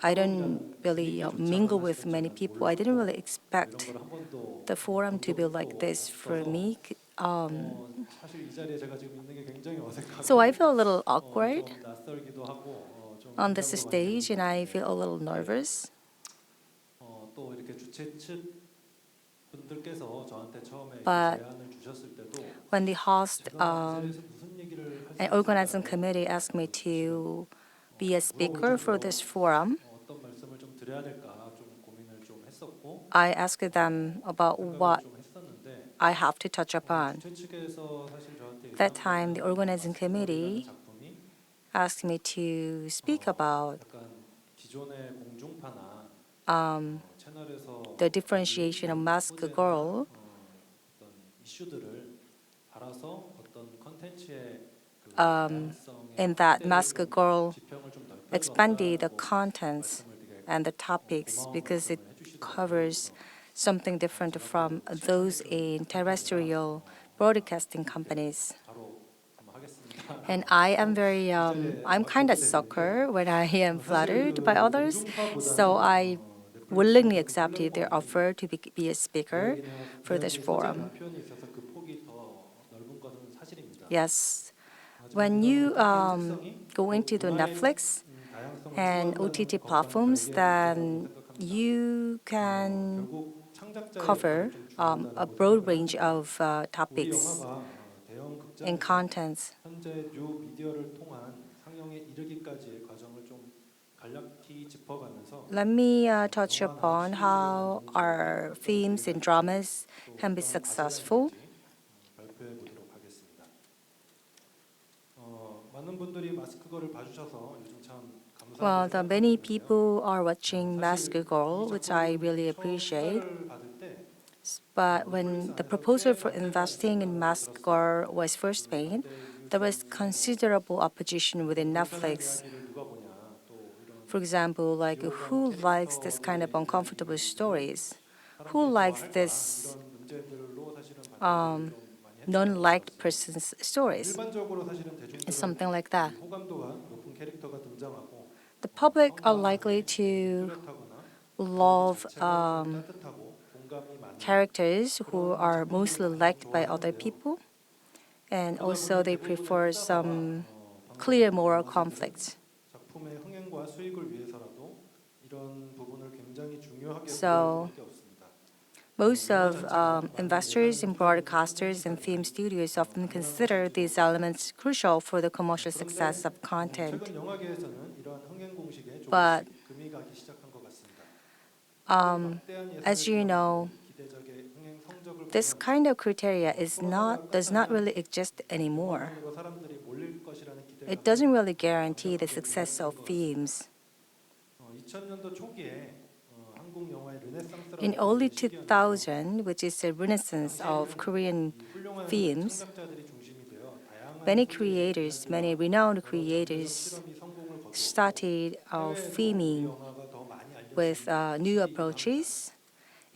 I don't really mingle with many people. I didn't really expect 한 번도 the forum to be like this for me. 사실 이 자리에 제가 지금 있는 게 굉장히 어색하고 So I feel a little awkward 좀 낯설기도 하고 좀 on this stage, and I feel a little nervous. 또 이렇게 주최 측 분들께서 저한테 처음에 But 제안을 주셨을 때도 When the host 제가 이 자리에서 무슨 얘기를 할수 and organizing committee asked me to be a speaker for this forum, 어떤 말씀을 좀 드려야 될까 좀 고민을 좀 했었고 I asked them about what 좀 했었는데 I have to touch upon. 주최 측에서 사실 저한테 That time, the organizing committee 작품이 asked me to speak about 약간 기존의 공중파나 채널에서 the differentiation of Mask Girl 어떤 이슈들을 알아서 어떤 컨텐츠의 그 in that Mask Girl 지평을 좀 넓혀서 expanded the contents and the topics because it covers something different from those in terrestrial broadcasting companies. 바로 한번 하겠습니다. And I am very, I'm kind of sucker when I am flattered by others. So I willingly accepted their offer to be a speaker for this forum. 표현이 있어서 그 폭이 더 넓은 것은 사실입니다. Yes. When you go into the Netflix and OTT platforms, then you can 결국 창작자의 cover a broad range of topics 영화가 대형 극장 and contents. 현재 뉴 미디어를 통한 상영에 이르기까지의 과정을 좀 간략히 짚어가면서 Let me touch upon how our films and dramas can be successful. 발표해 보도록 하겠습니다. 많은 분들이 마스크걸을 봐주셔서 요즘 참 Well, 감사합니다. the many people are watching Mask Girl, which I really appreciate. 받을 때 But when the proposal for investing in Mask Girl was first made, there was considerable opposition within Netflix. 이를 누가 보냐 또 이런 For example, like who likes this kind of uncomfortable stories? Who likes this 문제들로 사실은 non-liked person's stories? 일반적으로 사실은 대중들은 It's something like that. 호감도가 높은 캐릭터가 등장하고 The public are likely to 뚜렷하거나 love 따뜻하고 공감이 많은 characters who are mostly liked by other people, and also they prefer some clear moral conflicts. 작품의 흥행과 수익을 위해서라도 이런 부분을 굉장히 중요하게 볼 So 수밖에 없습니다. Most of investors in broadcasters and film studios often consider these elements crucial for the commercial success of content. 최근 영화계에서는 이러한 흥행 공식에 But 조금씩 금이 가기 시작한 것 같습니다. as you know, 기대작의 흥행 성적을 this 보면 kind of criteria does not really exist anymore. 영화관으로 사람들이 몰릴 것이라는 기대가 It doesn't really guarantee the success of films. 2000년도 초기에 한국 영화의 르네상스라는 In early 시기였는데요. 2000, which is the renaissance of Korean 훌륭한 films, 창작자들이 중심이 되어 다양한 many renowned creators 실험이 성공을 거두었고 started filming 영화가 더 많이 알려진 with new approaches,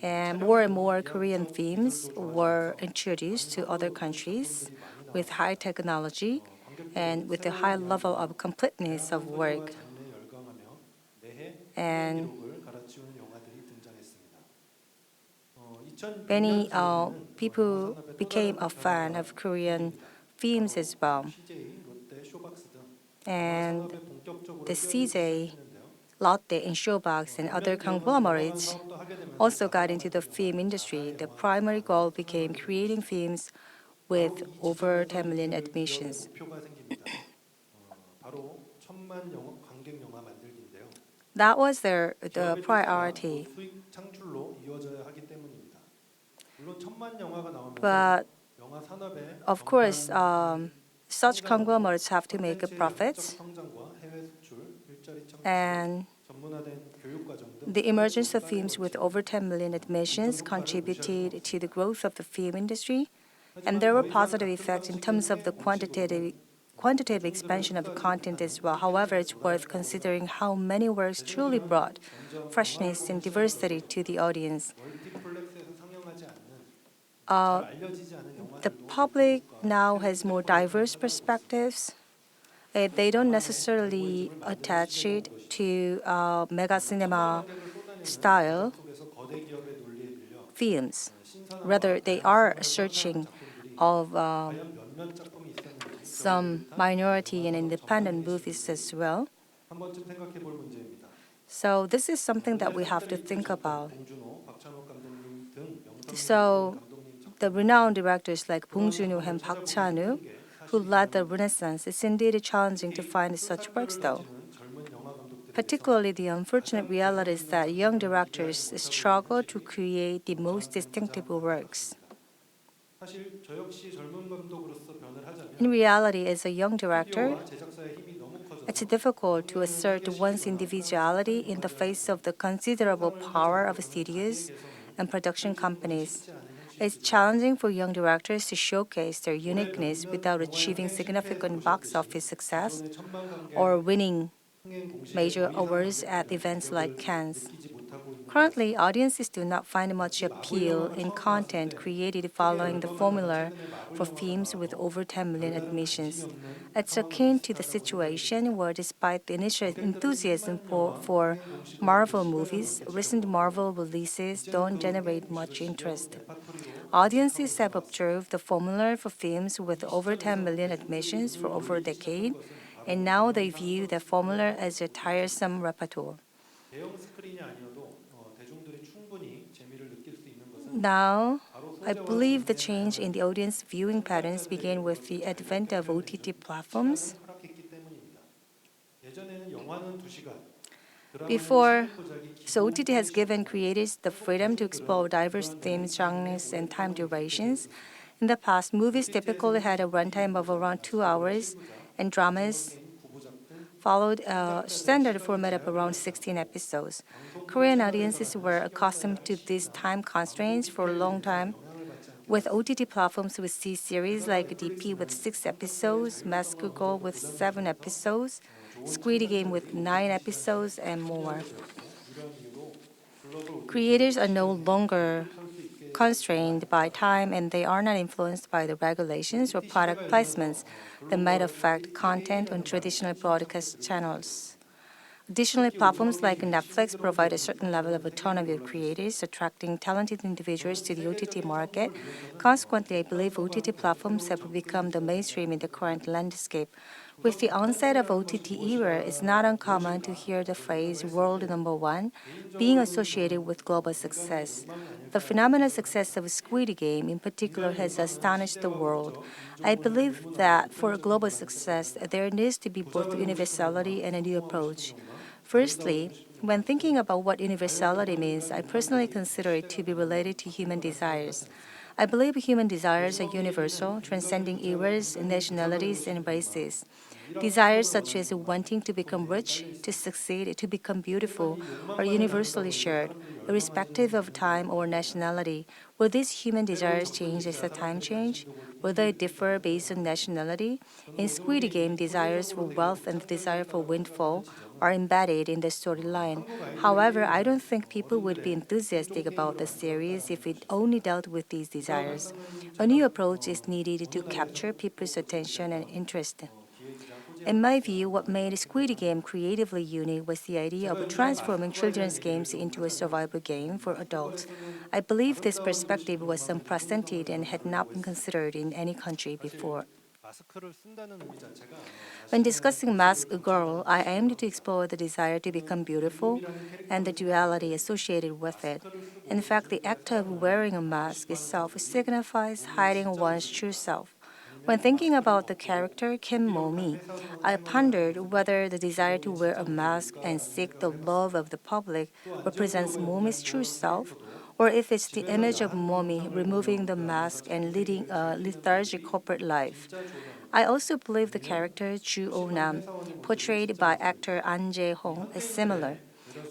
and more Korean films were introduced to other countries with high technology and with a high level of completeness of work. 장르에 열광하며 매해 And 기록을 갈아치우는 영화들이 등장했습니다. many people became a fan of Korean films as well. CJ, 롯데, 쇼박스 등 And 산업에 본격적으로 the 뛰어들기 CJ, 시작했는데요. Lotte, and Showbox and other conglomerates 사업도 하게 되면서 also got into the film industry. The primary goal became creating films with over 10 million admissions. 목표가 생깁니다. 바로 1000만 관객 영화 만들기인데요. That was the 기업의 priority. 투자가 수익 창출로 이어져야 하기 때문입니다. 물론 1000만 영화가 나오면서 But 영화 산업에 of course, such conglomerates have to make profits, 성장과 해외 수출, 일자리 창출, and 전문화된 교육 과정 등 the emergence of films with over 10 million admissions contributed to the growth of the film industry, and there were positive effects in terms of the quantitative expansion of content as well. However, it's worth considering how many works truly brought freshness and diversity to the audience. 멀티플렉스에서 상영하지 않는 Uh, 잘 알려지지 않은 the 영화들도 public now has more diverse perspectives. They don't necessarily attach it to mega cinema style 속에서 거대 기업의 논리에 빌려 films. Rather, they are searching of 과연 몇몇 작품이 있었는지 some minority and independent movies as well. 한 번쯤 생각해 볼 문제입니다. So this is something that we have to think about. 봉준호, 박찬욱 감독님 등 명성 So 감독님 the renowned directors like Bong Joon-ho and Park Chan-wook, who led the Renaissance, it's indeed challenging to find such works though. 젊은 영화 감독들이 Particularly, the unfortunate reality is that young directors struggle to create the most distinctive works. 사실 저 역시 젊은 감독으로서 변을 하자면 In reality, as a young director, 스튜디오와 제작사의 힘이 너무 커져서 it's difficult to assert one's individuality in the face of the considerable power of studios and production companies. It's challenging for young directors to showcase their uniqueness without achieving significant box office success 천만 관객 or winning 흥행 공식에 major awards at events like Cannes. 느끼지 못하고 있는 Currently, audiences do not find much appeal in content created following the formula for films with over 10 million admissions. It's akin to the situation where, despite the initial enthusiasm for Marvel movies, recent Marvel releases don't generate much interest. Audiences have observed the formula for films with over 10 million admissions for over a decade, and now they view the formula as a tiresome repertoire. 대형 스크린이 아니어도 대중들이 충분히 재미를 느낄 수 있는 것은 Now, I believe the change in the audience viewing patterns began with the advent of OTT platforms. 허락했기 때문입니다. 예전에는 영화는 2시간, Before, so OTT has given creators the freedom to explore diverse themes, genres, and time durations. In the past, movies typically had a runtime of around 2 hours, and dramas followed a standard format of around 16 episodes. Korean audiences were accustomed to these time constraints for a long time. With OTT platforms, we see series like DP with 6 episodes, Mask Girl with 7 episodes, Squid Game with 9 episodes, and more. Creators are no longer constrained by time, and they are not influenced by the regulations or product placements that might affect content on traditional broadcast channels. Additionally, platforms like Netflix provide a certain level of autonomy of creators, attracting talented individuals to the OTT market. Consequently, I believe OTT platforms have become the mainstream in the current landscape. With the onset of OTT era, it's not uncommon to hear the phrase world number one being associated with global success. The phenomenal success of Squid Game in particular has astonished the world. I believe that for global success, there needs to be both universality and a new approach. Firstly, when thinking about what universality means, I personally consider it to be related to human desires. I believe human desires are universal, transcending eras, nationalities, and races. Desires such as wanting to become rich, to succeed, to become beautiful are universally shared, irrespective of time or nationality. Will these human desires change as the time change? Will they differ based on nationality? In Squid Game, desires for wealth and the desire for windfall are embedded in the storyline. However, I don't think people would be enthusiastic about the series if it only dealt with these desires. A new approach is needed to capture people's attention and interest. In my view, what made Squid Game creatively unique was the idea of transforming children's games into a survival game for adults. I believe this perspective was unprecedented and had not been considered in any country before. 마스크를 쓴다는 의미 자체가 When discussing Mask Girl, I aimed to explore the desire to become beautiful and the duality associated with it. In fact, the act of wearing a mask itself signifies hiding one's true self. When thinking about the character Kim Mo-mi, I pondered whether the desire to wear a mask and seek the love of the public represents Momi's true self, or if it's the image of Momi removing the mask and leading a lethargic corporate life. I also believe the character Ju Oh-nam, portrayed by actor An Jae-hong, is similar.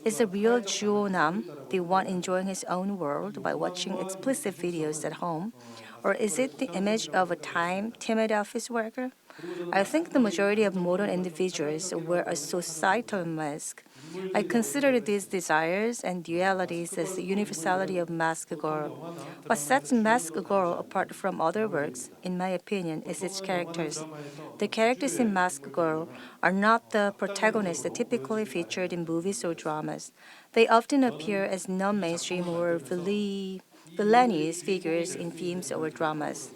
Is the real Ju Oh-nam the one enjoying his own world by watching explicit videos at home? Or is it the image of a timid office worker? I think the majority of modern individuals wear a societal mask. I consider these desires and dualities as the universality of Mask Girl. What sets Mask Girl apart from other works, in my opinion, is its characters. The characters in Mask Girl are not the protagonists typically featured in movies or dramas. They often appear as non-mainstream or villainous figures in films or dramas.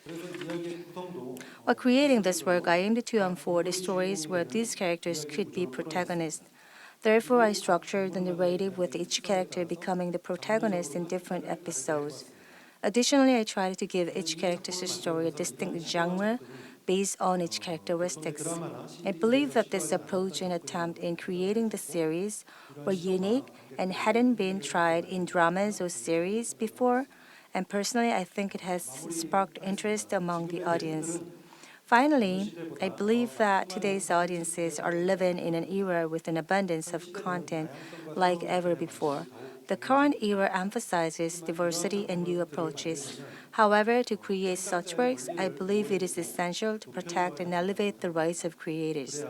그래서 이야기의 구성도 While creating this work, I aimed to unfold stories where these characters could be protagonists. Therefore, I structured the narrative with each character becoming the protagonist in different episodes. Additionally, I tried to give each character's story a distinct genre based on its characteristics. I believe that this approach and attempt in creating the series were unique and hadn't been tried in dramas or series before, and personally, I think it has sparked interest among the audience. Finally, I believe that today's audiences are living in an era with an abundance of content like ever before. The current era emphasizes diversity and new approaches. However, to create such works, I believe it is essential to protect and elevate the rights of creators.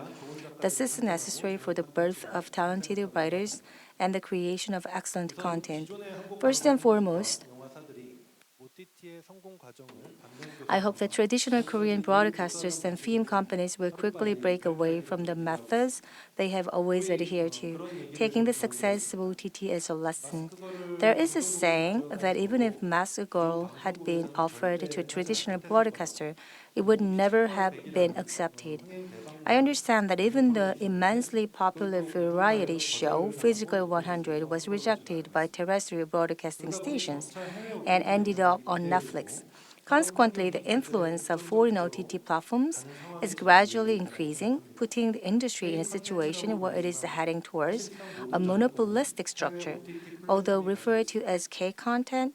This is necessary for the birth of talented writers and the creation of excellent content. First and foremost, 영화사들이 OTT의 성공 과정을 감명적으로 I hope that traditional Korean broadcasters and film companies will quickly break away from the methods they have always adhered to, taking the success of OTT as a lesson. There is a saying that even if Mask Girl had been offered to a traditional broadcaster, it would never have been accepted. I understand that even the immensely popular variety show Physical 100 was rejected by terrestrial broadcasting stations and ended up on Netflix. Consequently, the influence of foreign OTT platforms is gradually increasing, putting the industry in a situation where it is heading towards a monopolistic structure. Although referred to as K content,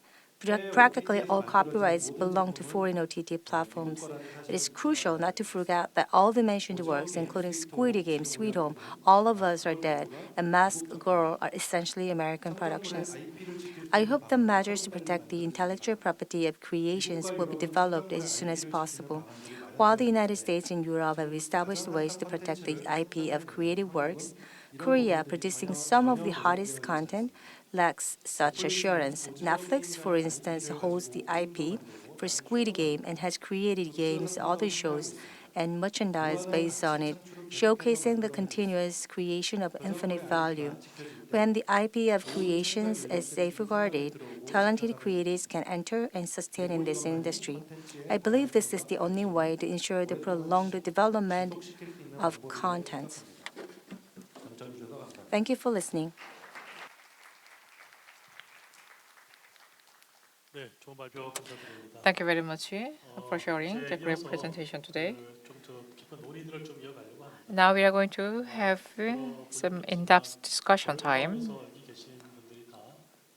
practically all copyrights belong to foreign OTT platforms. It is crucial not to forget that all the mentioned works, including Squid Game, Sweet Home, All of Us Are Dead, and Mask Girl, are essentially American productions. I hope the measures to protect the intellectual property of creations will be developed as soon as possible. While the United States and Europe have established ways to protect the IP of creative works, Korea, producing some of the hottest content, lacks such assurance. Netflix, for instance, holds the IP for Squid Game and has created games, other shows, and merchandise based on it, showcasing the continuous creation of infinite value. When the IP of creations is safeguarded, talented creators can enter and sustain in this industry. I believe this is the only way to ensure the prolonged development of content. 경청해 주셔서 감사합니다. Thank you for listening. 네, 좋은 발표 감사드립니다. Thank you very much for sharing the great 이어서 presentation today. 좀더 깊은 논의들을 좀 이어가려고 합니다. Now we are going to have some in-depth discussion time. 여기서 여기 계신 분들이 다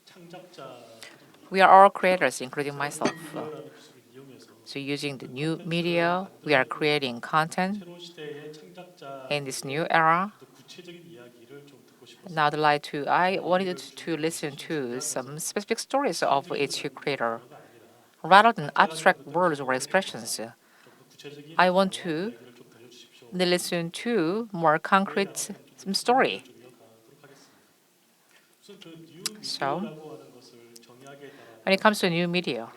창작자들입니다. We are all creators, including myself. 미디어라는 기술을 이용해서 So using the new media, we are creating content 새로운 시대의 창작자 in this new era. 구체적인 이야기를 좀 듣고 싶었습니다. Now I wanted to listen to some specific stories of each creator, rather than abstract words or expressions. 좀더 구체적인 I want to 이야기를 좀 들려주십시오. listen to more concrete some story. 좀 이어가도록 하겠습니다. 우선 뉴 So, 미디어라고 하는 것을 정의하기에 따라 when it comes to new media,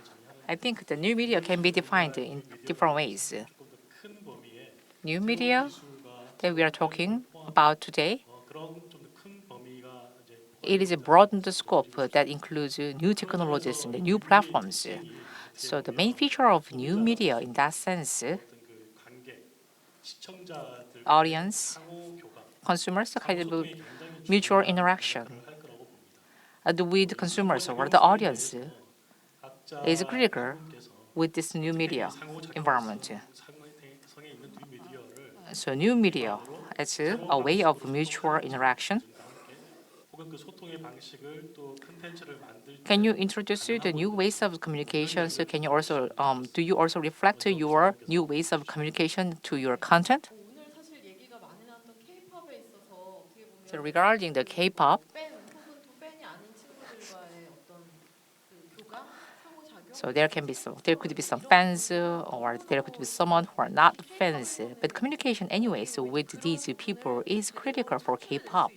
I think the new media can be defined in different ways. 조금 더 큰 범위의 New media 기술과 that we are talking about today, 그런 좀 더 큰 범위가 이제 it is a broadened scope that includes new technologies and new platforms. So the main feature of new media in that sense, 어떤 그 관계 시청자들 audience, 상호 교감 consumers, kind of 소통이 굉장히 mutual interaction 할 거라고 봅니다. with consumers or the audience 각자 is critical 분께서 with this new media environment. 상에 있는 뉴 미디어를 So new media as a way of mutual interaction. 혹은 그 소통의 방식을 또 콘텐츠를 만들 때 Can you introduce the new ways of communication? So can you also do you also reflect your new ways of communication to your content? 오늘 사실 얘기가 많이 나왔던 K-팝에 있어서 어떻게 보면 So regarding the K-pop, 팬 혹은 또 팬이 아닌 친구들과의 어떤 그 교감, 상호작용 so there could be some fans or there could be someone who are not fans. But communication anyways with these people is critical for K-pop.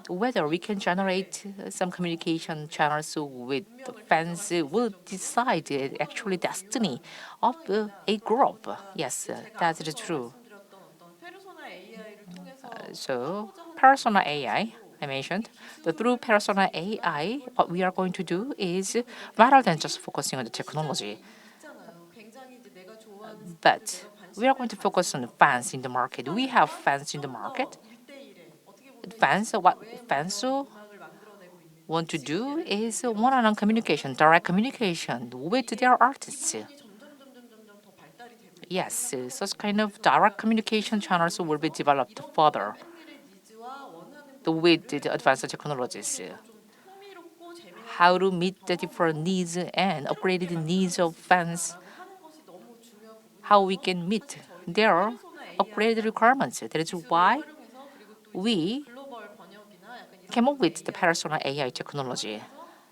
Whether we can generate some communication channels with the fans will decide actually destiny of a group. Yes, that is true. 말씀드렸던 어떤 페르소나 AI를 통해서 So persona AI, I mentioned, through persona AI, what we are going to do is rather than just focusing on the technology, 있잖아요. 굉장히 이제 내가 좋아하는 but we are going to focus on fans in the market. We have fans in the market. 1대1에 어떻게 보면 What fans 음악을 만들어내고 있는 want to do is one-on-one communication, direct communication with their artists. 점점 더 발달이 되고 있는 Yes, such kind of direct communication channels will be developed further 팬들의 니즈와 원하는 with the advanced technologies. 좀 흥미롭고 재미난 How to meet the different needs and upgraded needs of fans. 하는 것이 너무 중요한 부분이에요. How we can meet their upgraded requirements. That is why 활용해서 그리고 또 we 글로벌 번역이나 약간 이런 came up with the persona AI technology.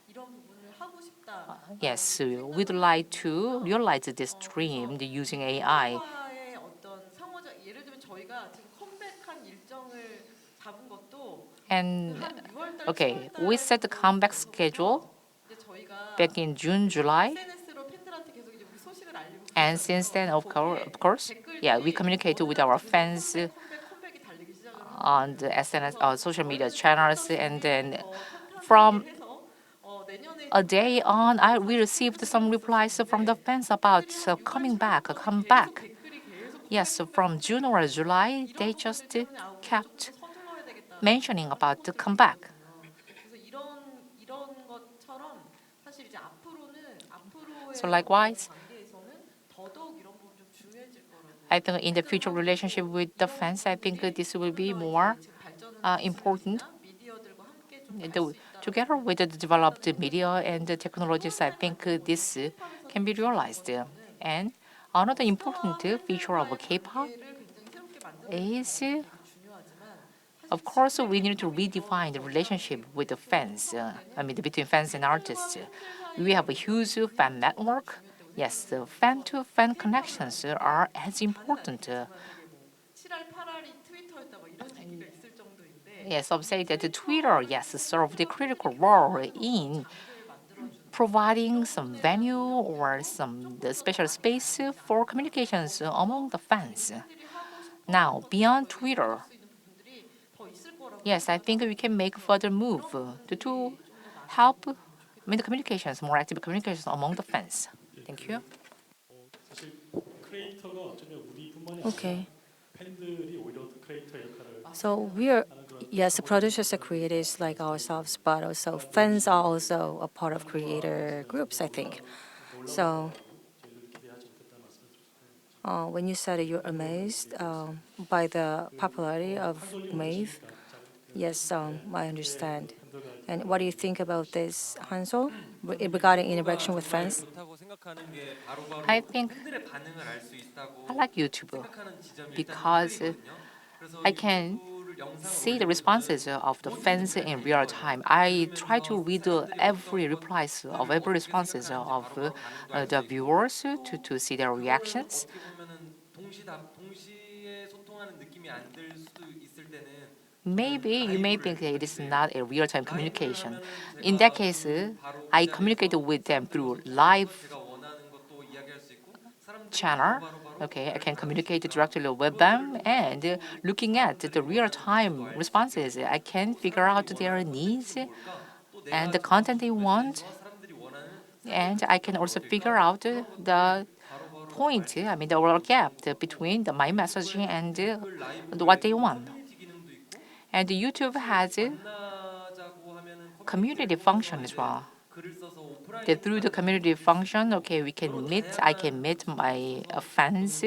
이런 부분을 하고 싶다. Yes, we'd like to realize this dream using AI. 화의 어떤 상호작 예를 들면 저희가 지금 컴백한 일정을 잡은 것도 And 한 6월 달 okay, we set the comeback schedule 이제 저희가 back in June, July. SNS로 팬들한테 계속 이제 우리 소식을 알리고 And since then, of course, yeah, we communicate with our fans 컴백이 달리기 시작을 on the SNS, social media channels, and then from 해서 내년에 a day on, we received some replies from the fans about coming back, come back. 댓글이 계속 Yes, from June or July, they just kept 서둘러야 되겠다. mentioning about the comeback. 그래서 이런 것처럼 사실 이제 앞으로의 So likewise, 관계에서는 더더욱 이런 부분 좀 중요해질 거라고. I think in the future relationship with the fans, I think this will be more important. 미디어들과 함께 좀 Together with the developed media and the technologies, I think this can be realized. And another important feature of K-pop is, of course, we need to redefine the relationship with the fans. Between fans and artists. We have a huge fan network. Yes, the fan-to-fan connections are as important. 7월 8월이 트위터였다 뭐 이런 얘기가 있을 정도인데 Yes, some say that Twitter, yes, served a critical role in providing some venue or some the special space for communications among the fans. Now, beyond Twitter, yes, I think we can make further move to help the communications, more active communications among the fans. Thank you. 사실 크리에이터가 어쩌면 우리뿐만이 Okay. 아니라 팬들이 오히려 크리에이터의 역할을 So we are, yes, the producers are creators like ourselves, but also fans are also a part of creator groups, I think. So 저희들 기대하지 못했다는 말씀을 드렸어요. when you said you're amazed by the popularity of Wave, yes, I understand. And what do you think about this, Hansol, regarding interaction with fans? 좋다고 생각하는 게 바로바로 I think 팬들의 반응을 알 수 있다고 I like YouTube 생각하는 지점이 because 일단 있거든요. 그래서 I can 유튜브를 영상을 see the 올리는 responses 거는 of the fans in real time. I try to read every replies of every responses of the viewers to see their reactions. 어떻게 보면은 동시에 소통하는 느낌이 안 들 수도 있을 때는 Maybe you may think it is not a real-time communication. In that case, I communicate with them through live 제가 원하는 것도 이야기할 수 있고 사람들이 channel. Okay, I can communicate directly with them, and looking at the real-time responses, I can figure out their needs and the content they want, 사람들이 원하는 and I can also figure out the point, the overall gap between my messaging and what they want. 커뮤니티 기능도 있고 And YouTube has a 만나자고 하면은 community function as well. 글을 써서 오프라인 That through the community function, okay, I can meet my fans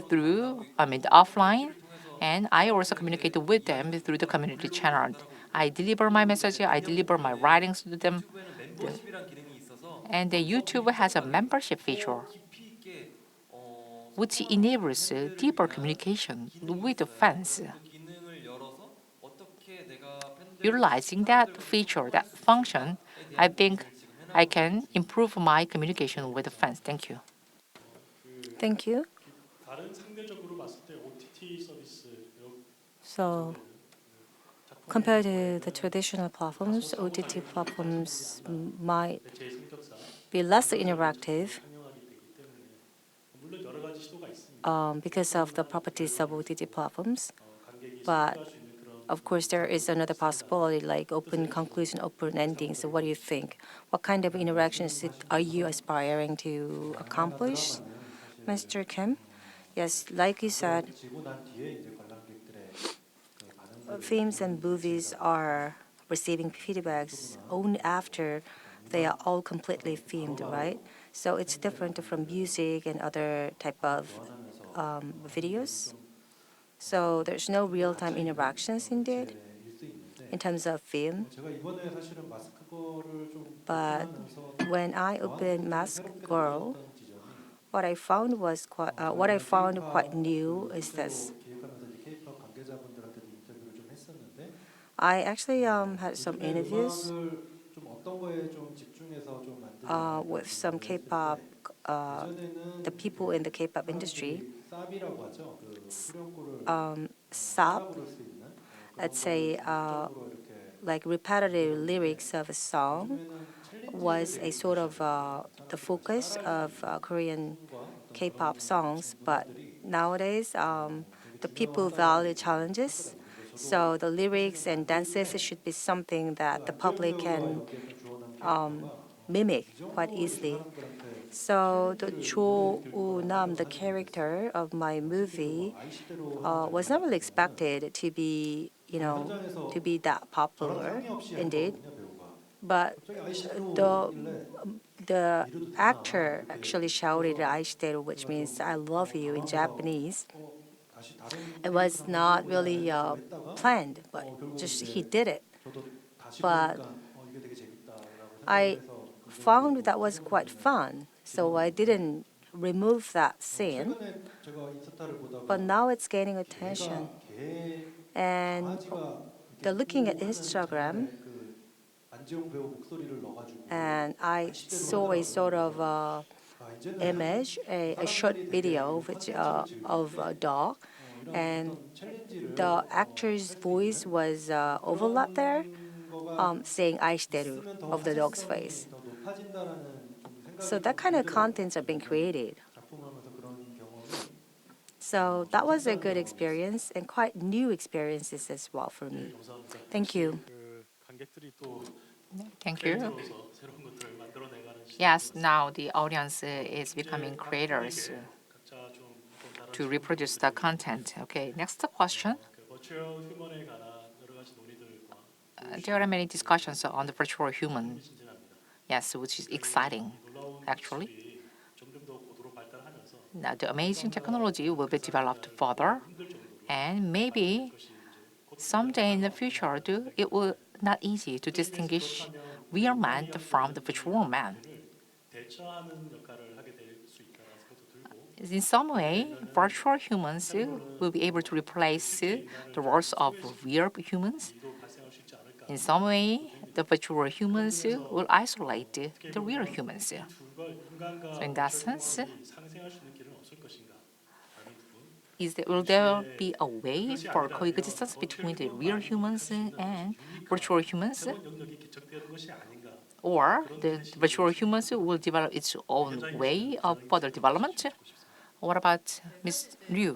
through, the offline, and I also communicate with them through the community channel. I deliver my message, I deliver my writings to them, 유튜브에는 멤버십이란 기능이 있어서 and the YouTube has a membership feature, 깊이 있게 which enables deeper communication with the fans. 그 기능을 열어서 어떻게 내가 팬들 Utilizing that feature, that function, I think I can improve my communication with the fans. Thank you. Thank you. 다른 상대적으로 봤을 때 OTT 서비스 So compared to the traditional platforms, OTT platforms might 제 성격상 be less interactive 상영하게 되기 때문에 물론 여러 가지 시도가 있습니다. because of the properties of OTT platforms. 관객이 But 선택할 수 있는 그런 of course, there is another possibility like open conclusion, open ending. So what do you think? What kind of interactions are you aspiring to accomplish, Mr. Kim? Yes, like you said, 지고 난 뒤에 이제 관람객들의 그 반응들을 films and movies are receiving feedbacks only after they are all completely filmed, right? So it's different from music and other type of videos. So there's no real-time interactions indeed 일수 있는데 in terms of film. 제가 이번에 사실은 마스크 거를 좀 But 오픈하면서 when I opened Mask Girl, 어떤 지점이 what I found quite new is this. 기획하면서 이제 K-pop 관계자분들한테도 인터뷰를 좀 했었는데 I actually had some interviews 음악을 좀 어떤 거에 좀 집중해서 좀 만들고 with some K-pop, the people in the K-pop industry. 쌉이라고 하죠. 그 후렴구를 Sub, 쌉으로 쓸 수 있는 let's say, 쪽으로 이렇게 like repetitive lyrics of a song 요즘에는 was a sort of the focus of Korean K-pop songs. But nowadays, the people value challenges. So the lyrics and dances should be something that the public can mimic quite easily. So the Cho Woo-nam, the character of my movie, was not really expected to be, to be that popular, indeed. But the actor actually shouted "아이시대로," which means "I love you" in Japanese. It was not really planned, but just he did it. But I found that was quite fun, so I didn't remove that scene. But now it's gaining attention, and they're looking at Instagram, and I saw a sort of image, a short video of a dog, and the actor's voice was overlapped there, saying "아이시대로" of the dog's face. 깊어진다라는 좀 생각이 So that kind of contents are being created. 작품을 하면서 그런 경험이 So that was a good experience and quite new experiences as well for me. 감사합니다. Thank you. 그 관객들이 또 Thank you. 크리에이터로서 새로운 것들을 만들어내가는 Yes, now the audience is becoming 이제 creators 각자 좀 다른 to reproduce the content. Okay, next question. 그 버추얼 휴먼에 관한 여러 가지 논의들과 There are many discussions on the virtual human. 진진합니다. Yes, which is exciting, 놀라운 actually. 기술이 점점 더 고도로 발달하면서 Now, the amazing technology will be developed further, and maybe someday in the future, it will not easy to distinguish real man from the virtual man. 대처하는 역할을 하게 될 수 있다는 생각도 들고 In some way, virtual humans will be able to replace the roles of real humans. 또 발생할 수 있지 않을까. In some way, the virtual humans will isolate the real humans. 둘과 인간과 So in that sense, 상생할 수 있는 길은 없을 것인가? 라는 부분. will there be a way for coexistence between the real humans and virtual humans? 새로운 영역이 개척되는 것이 아닌가. Or the virtual humans will develop its own way of further development? What about Ms. Liu?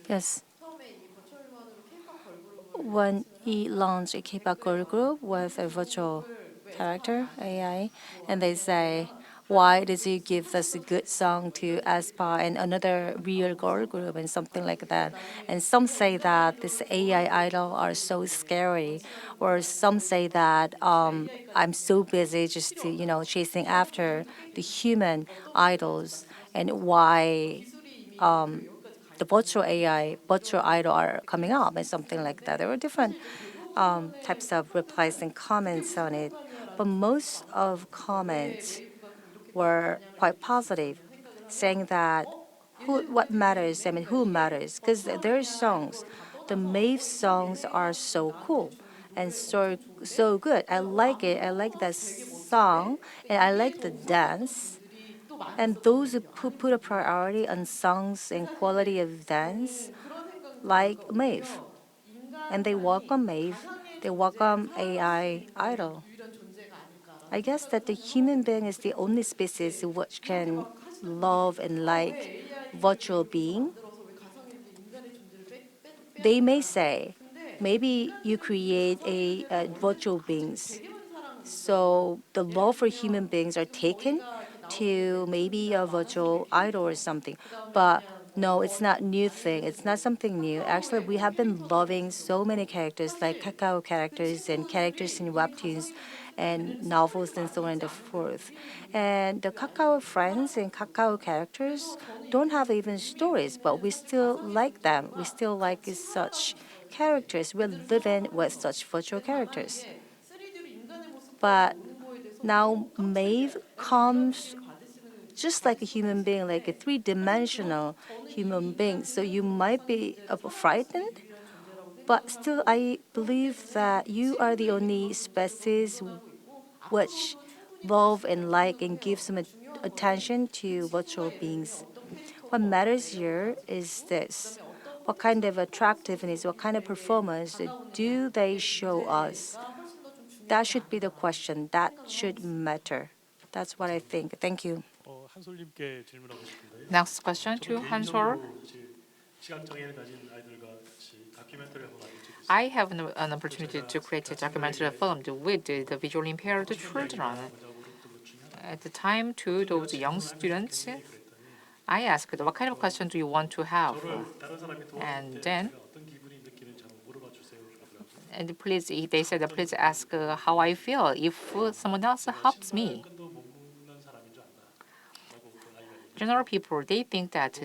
Yes. 처음에 이 버추얼만으로 K-pop 걸그룹을 When he launched a K-pop girl group with a virtual character, AI, and they say, why does he give us a good song to aespa and another real girl group and something like that? And some say that this AI idol are so scary, or some say that I'm so busy just to chasing after the human idols and why the virtual AI, virtual idol are coming up and something like that. There were different types of replies and comments on it, but most of comments were quite positive, saying that what matters, who matters, because their songs, the Maeve songs are so cool and so good. I like it. I like that song, and I like the dance. And those who put a priority on songs and quality of dance, like Maeve, and they welcome Maeve, they welcome AI idol. I guess that the human being is the only species which can love and like virtual being. They may say, maybe you create a virtual beings, so the love for human beings are taken to maybe a virtual idol or something. But no, it's not new thing. It's not something new. Actually, we have been loving so many characters like Kakao characters and characters in webtoons and novels and so on and so forth. And the Kakao friends and Kakao characters don't have even stories, but we still like them. We still like such characters. We're living with such virtual characters. But now Maeve comes just like a human being, like a three-dimensional human being. So you might be frightened, but still I believe that you are the only species which love and like and give some attention to virtual beings. What matters here is this. What kind of attractiveness, what kind of performance do they show us? That should be the question. That should matter. That's what I think. Thank you. 한솔님께 질문하고 싶은데요. Next question to Hansol. 사실 시각 장애를 가진 아이들과 같이 다큐멘터리 한번 만들 수 있어요. I have an opportunity to create a documentary film with the visually impaired children. At the time, to those young students, I asked, what kind of question do you want to have? 다른 사람이 And 도와줄 때 then, 제가 어떤 기분이 느끼는지 한번 물어봐 주세요. 그러더라고요. and please, they said, please ask how I feel if someone else helps me. 끈도 못 묶는 사람인 줄 안다라고 그 아이가 얘기해요. General people, they think that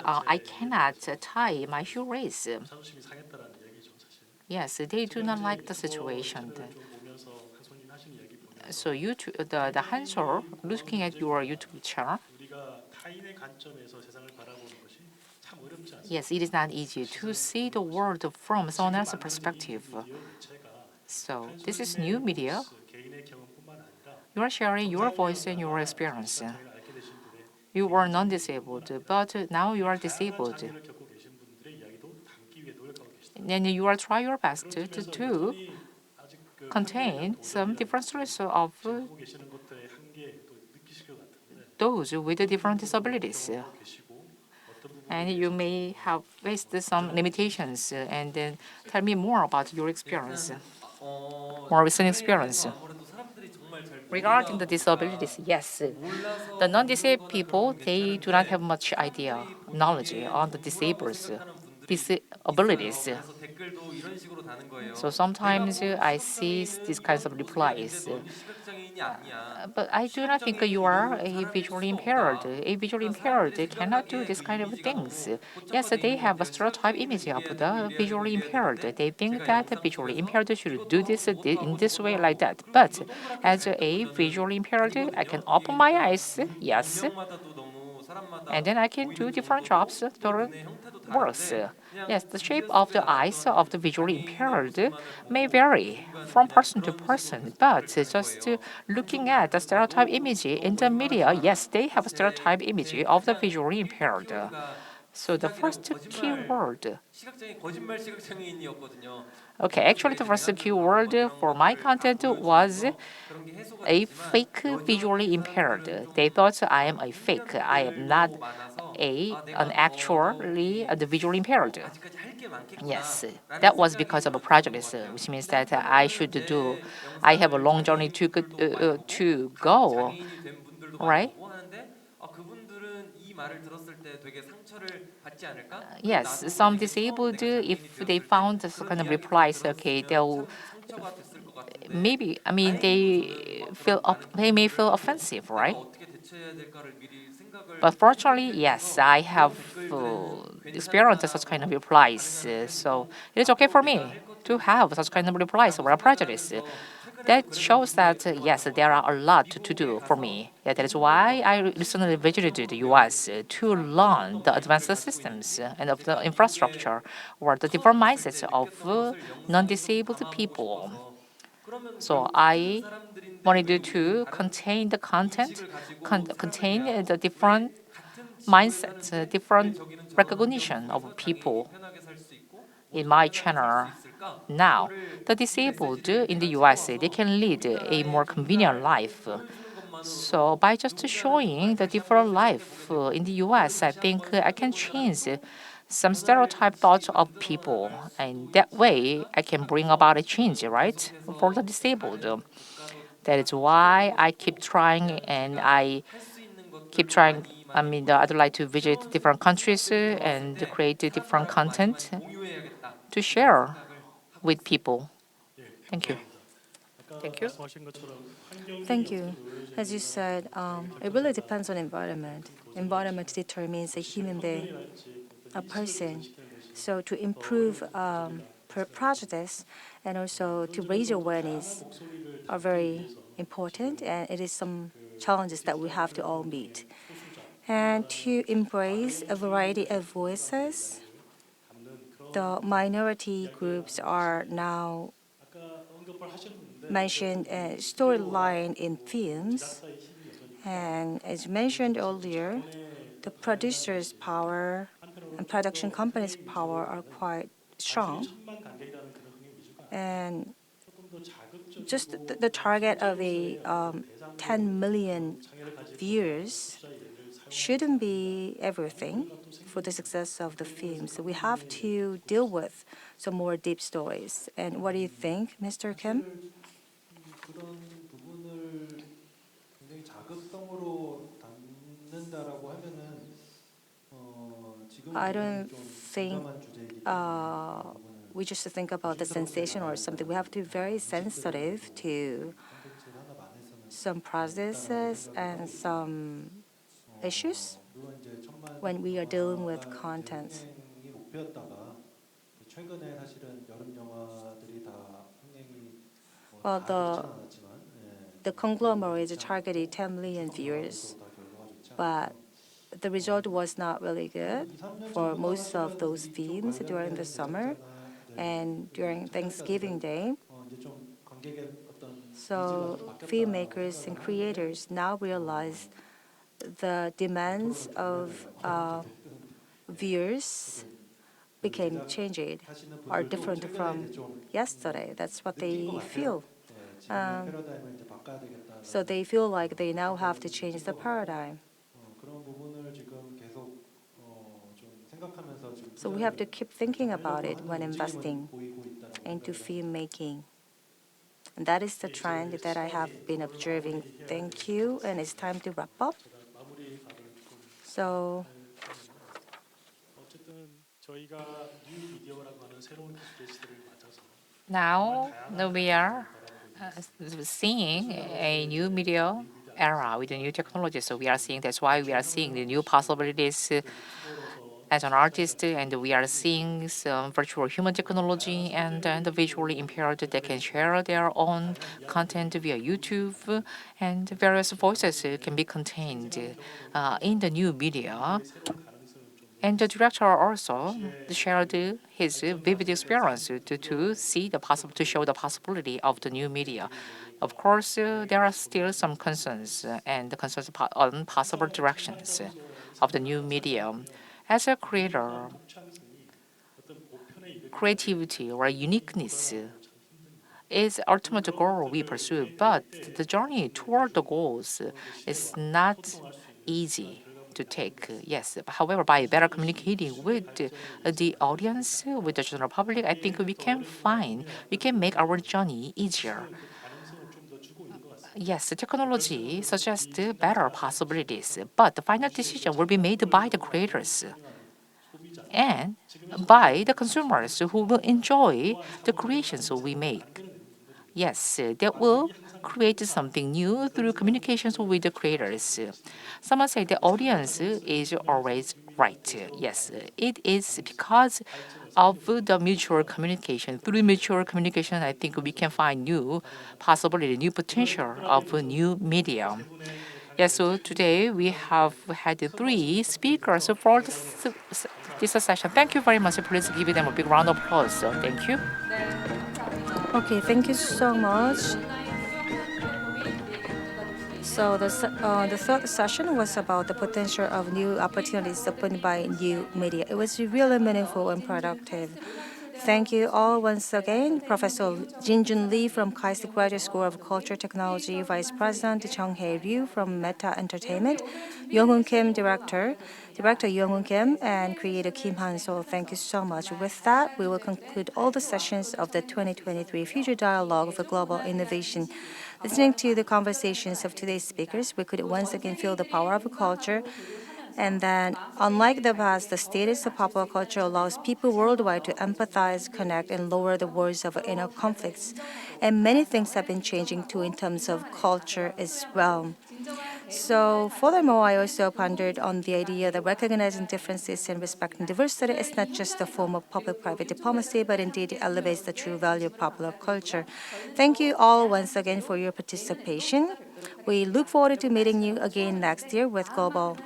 I cannot tie my shoelace. 자존심이 상했다라는 얘기죠, 사실. Yes, they do not like the situation. 좀 보면서 한솔님 하시는 얘기 보면서 So the Hansol, looking at your YouTube channel, 우리가 타인의 관점에서 세상을 바라보는 것이 참 어렵지 않습니까? yes, it is not easy to see the world from someone else's perspective. So this is new media. 개인의 경험뿐만 아니라 You are sharing your voice and your experience. 장애를 앓게 되신 분의 You were non-disabled, but now you are disabled. 장애를 겪고 계신 분들의 이야기도 담기 위해 노력하고 계시다. And you are try your best to 여전히 아직 그 contain some different stories of 보고 계시는 것들의 한계 또 느끼실 것 같은데 those with different disabilities. 보고 계시고 어떤 And 부분에 you may have faced some limitations. And then tell me more about your experience, more recent experience. 아무래도 사람들이 정말 잘 Regarding the 모르다 disabilities, yes, 몰라서 the non-disabled 모르거나 people, 그런 건 they do not 괜찮은데 have much idea, 사람들이 knowledge 보기에 on the 전부라고 disabled 생각하는 분들이 disabilities. 있어요. 그래서 댓글도 이런 식으로 다는 거예요. So sometimes 내가 뭐 I see these kinds of 시각장애인은 이런 모습이야 replies. 되는데 너는 시각장애인이 아니야. But I do not think you are a visually impaired. A visually impaired cannot do this kind of things. Yes, they have a stereotype image of the visually impaired. They think that the visually impaired should do this in this way, like that. But as a visually impaired, I can open my eyes, yes, 인명마다도 너무 사람마다 and then I can do 보이는 different 정도도 jobs 또 for 눈의 형태도 works. 다른데 그냥 Yes, the shape 미래 of 속에 the eyes 나왔던 of the visually 장애인의 impaired 모습만을 may 보고 vary 누군가는 from 그냥 person to 그런 person, 식으로 but 댓글을 다는 just 거예요. looking 한쪽이 at the stereotype 그렇다고 image in 너무 the 거짓말하지 media, 마라. yes, they have a stereotype image of the 그냥 visually 우리 impaired. 키워드가 So the 시각이라고 first 거짓말 keyword, 시각장애 거짓말 시각장애인이었거든요. okay, actually the first keyword for my content was 그런 게 해소가 a 됐지만 fake visually 여전히 impaired. 사람들은 좀 They thought I am a fake. I am not 분별도 많아서 an actually the visually impaired. 아직까지 할 게 Yes, 많겠구나라는 that was 생각이 because of a 저는 들었던 것 prejudice, 같아요. which means 근데 that I should do. I have a long journey to go, 장애인이 된 분들도 많이 right? 보고 하는데 그분들은 이 말을 들었을 때 되게 상처를 받지 않을까? Yes, 나도 some 만약에 처음 disabled, 내가 if 장애인이 they 되었을 때 found this 그런 kind of 이야기들을 replies, okay, 들었으면 they'll 참 상처가 됐을 것 같은데 maybe. I mean, 다행히도 저는 막 그런 많은 they may 코멘트를 feel 하고 offensive, 내가 right? 어떻게 대처해야 될까를 미리 생각을 But fortunately, 해놓게 yes, 돼서 I 그런 have 댓글들에는 experienced such kind of 괜찮다라고 replies. 반응하는 So 편이고 it is okay 앞으로 for 내가 me 할 to 것들이 have such kind of replies 많겠다라고 without 생각을 prejudice. 하면서 최근에도 That 그랬던 shows that 부분에 yes, 들어갔던 것 there are a 같아요. lot to 미국에 do for 가서 me. Yeah, that is 미국 why I 어떤 recently visited the 특정으로 U.S. 배웠는지 to 사람들은 learn 어떤 the 마인드를 advanced 가지고 systems 있는지 and of the 제가 infrastructure 미국에 or the 처음 different 갔을 mindsets 때 of 느꼈던 것을 영상에 좀 non-disabled 담아보고 people. 싶어서 그러면 So 결국 같은 I 사람들인데 왜 wanted 우리는 to 다른 contain the content, 인식을 가지고 사람을 contain 대하고 the 왜 different 같은 지구에 mindsets, 사는데 왜 different 저기는 저런 환경 recognition of 속에서 장애인이 people 편하게 살 수 있고 in 모두가 my 편하게 살 수 channel. 있을까? Now, 그거를 the 이 disabled 메시지를 in the 내가 USA, they 찍어와서 can lead a 우리나라의 more convenient 정말 life. 보여주는 것만으로도 So by just 누군가는 정말 showing the 다시 한번 different 생각해 life 보게 되고 in the 그걸 US, I 다시 think 한번 I 생각해 can 본다면 change 또 some 변화의 stereotype thoughts 인식이 of 만들어 people. 나갈 수도 And that 있지 way, 않을까 I can bring 생각하면서 about a change, right, for the 계속해서 disabled. 다른 국가도 That is 가서 why 찾아보고 I keep 싶고 trying 그냥 and 제가 I 할 수 있는 keep 것들로 trying. 많이 I 많이 mean, I'd 보여주고 like to visit 새로운 different countries 생각들이 들어왔을 and 때 create different 사람들하고 많이 많이 content 공유해야겠다 to 이런 share 생각을 하고 with 있습니다. people. 예, Thank you. 감사합니다. 아까 Thank you. 말씀하신 것처럼 환경이 Thank 어떻게 you. 놓여져 As you said, it really depends on environment. Environment determines a human being, a person. So to improve prejudice and also to raise awareness are very important, and it is some challenges that we have to all meet. And to embrace a variety of voices, the minority groups are now 아까 언급을 하셨는데 mentioned a storyline in films. And as mentioned earlier, the producer's power and production company's power are quite strong. 천만 관객이라는 그런 위주가 And 조금 더 자극적이고 just the target of a 10 million 장애를 가진 viewers 투자 예를 사용 shouldn't be everything for the success of the film. So we have to deal with some more deep stories. And what do you think, Mr. Kim? 그런 부분을 굉장히 자극성으로 담는다라고 하면은 지금 I don't 좀 think 민감한 주제이기 때문에 그런 부분을 we just think about the sensation or something. We have to be very sensitive to 콘텐츠를 하나 만에서는 some processes and some issues 물론 이제 천만 when we are dealing with 영화가 content. 이제 흥행이 목표였다가 최근에 사실은 여름 영화들이 다 흥행이 Well, 다 the 좋지는 않았지만 the conglomerate is targeting 10 million viewers, 다 결과가 좋지 but the result was not really good 2-3년 for most of those themes during the summer and during Thanksgiving Day. 이제 좀 관객의 어떤 So filmmakers and creators now realize the demands of viewers became changed, are different from yesterday. That's what they feel. 지금의 패러다임을 이제 바꿔야 되겠다는 So they feel like they now have to change the paradigm. 그런 부분을 지금 계속 좀 생각하면서 지금 So we have to keep thinking about it when 움직임은 investing 보이고 있다는 into 생각을 filmmaking. And that is the trend that I have been observing. Thank you, and it's time to wrap up. 제가 마무리 말을 좀 So 어쨌든 저희가 뉴 미디어라고 하는 새로운 기술의 시대를 맞아서 Now we are seeing a new media era with the new technology. So we are seeing that's why we are seeing the new possibilities as an artist, and we are seeing some virtual human technology and the visually impaired that can share their own content via YouTube, and various voices can be contained in the new media. And the director also shared his vivid experience to see to show the possibility of the new media. Of course, there are still some concerns and concerns on possible directions of the new media. As a creator, creativity or uniqueness is the ultimate goal we pursue, but the journey toward the goals is not easy to take. Yes, however, by better communicating with the audience, with the general public, I think we can make our journey easier. Yes, technology suggests better possibilities, but the final decision will be made by the creators and by the consumers who will enjoy the creations we make. Yes, that will create something new through communications with the creators. Someone said the audience is always right. Yes, it is because of the mutual communication. Through mutual communication, I think we can find new possibility, new potential of a new media. Yes, so today we have had 3 speakers for this session. Thank you very much. Please give them a big round of applause. Thank you. okay, thank you so much. So the third session was about the potential of new opportunities opened by new media. It was really meaningful and productive. Thank you all once again. Professor Jin-Jun Lee from KOREAZ Graduate School of Culture Technology, Vice President Chung-Hae Ryu from Meta Entertainment, Young-Hoon Kim, Director Young-Hoon Kim, and Creator Kim Han-so. Thank you so much. With that, we will conclude all the sessions of the 2023 Future Dialogue for Global Innovation. Listening to the conversations of today's speakers, we could once again feel the power of culture. And then, unlike the past, the status of popular culture allows people worldwide to empathize, connect, and lower the worries of inner conflicts. And many things have been changing too in terms of culture as well. So, furthermore, I also pondered on the idea that recognizing differences and respecting diversity is not just a form of public-private diplomacy, but indeed elevates the true value of popular culture. Thank you all once again for your participation. We look forward to meeting you again next year with global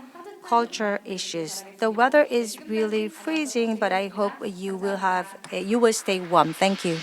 culture issues. The weather is really freezing, but I hope you will stay warm. Thank you.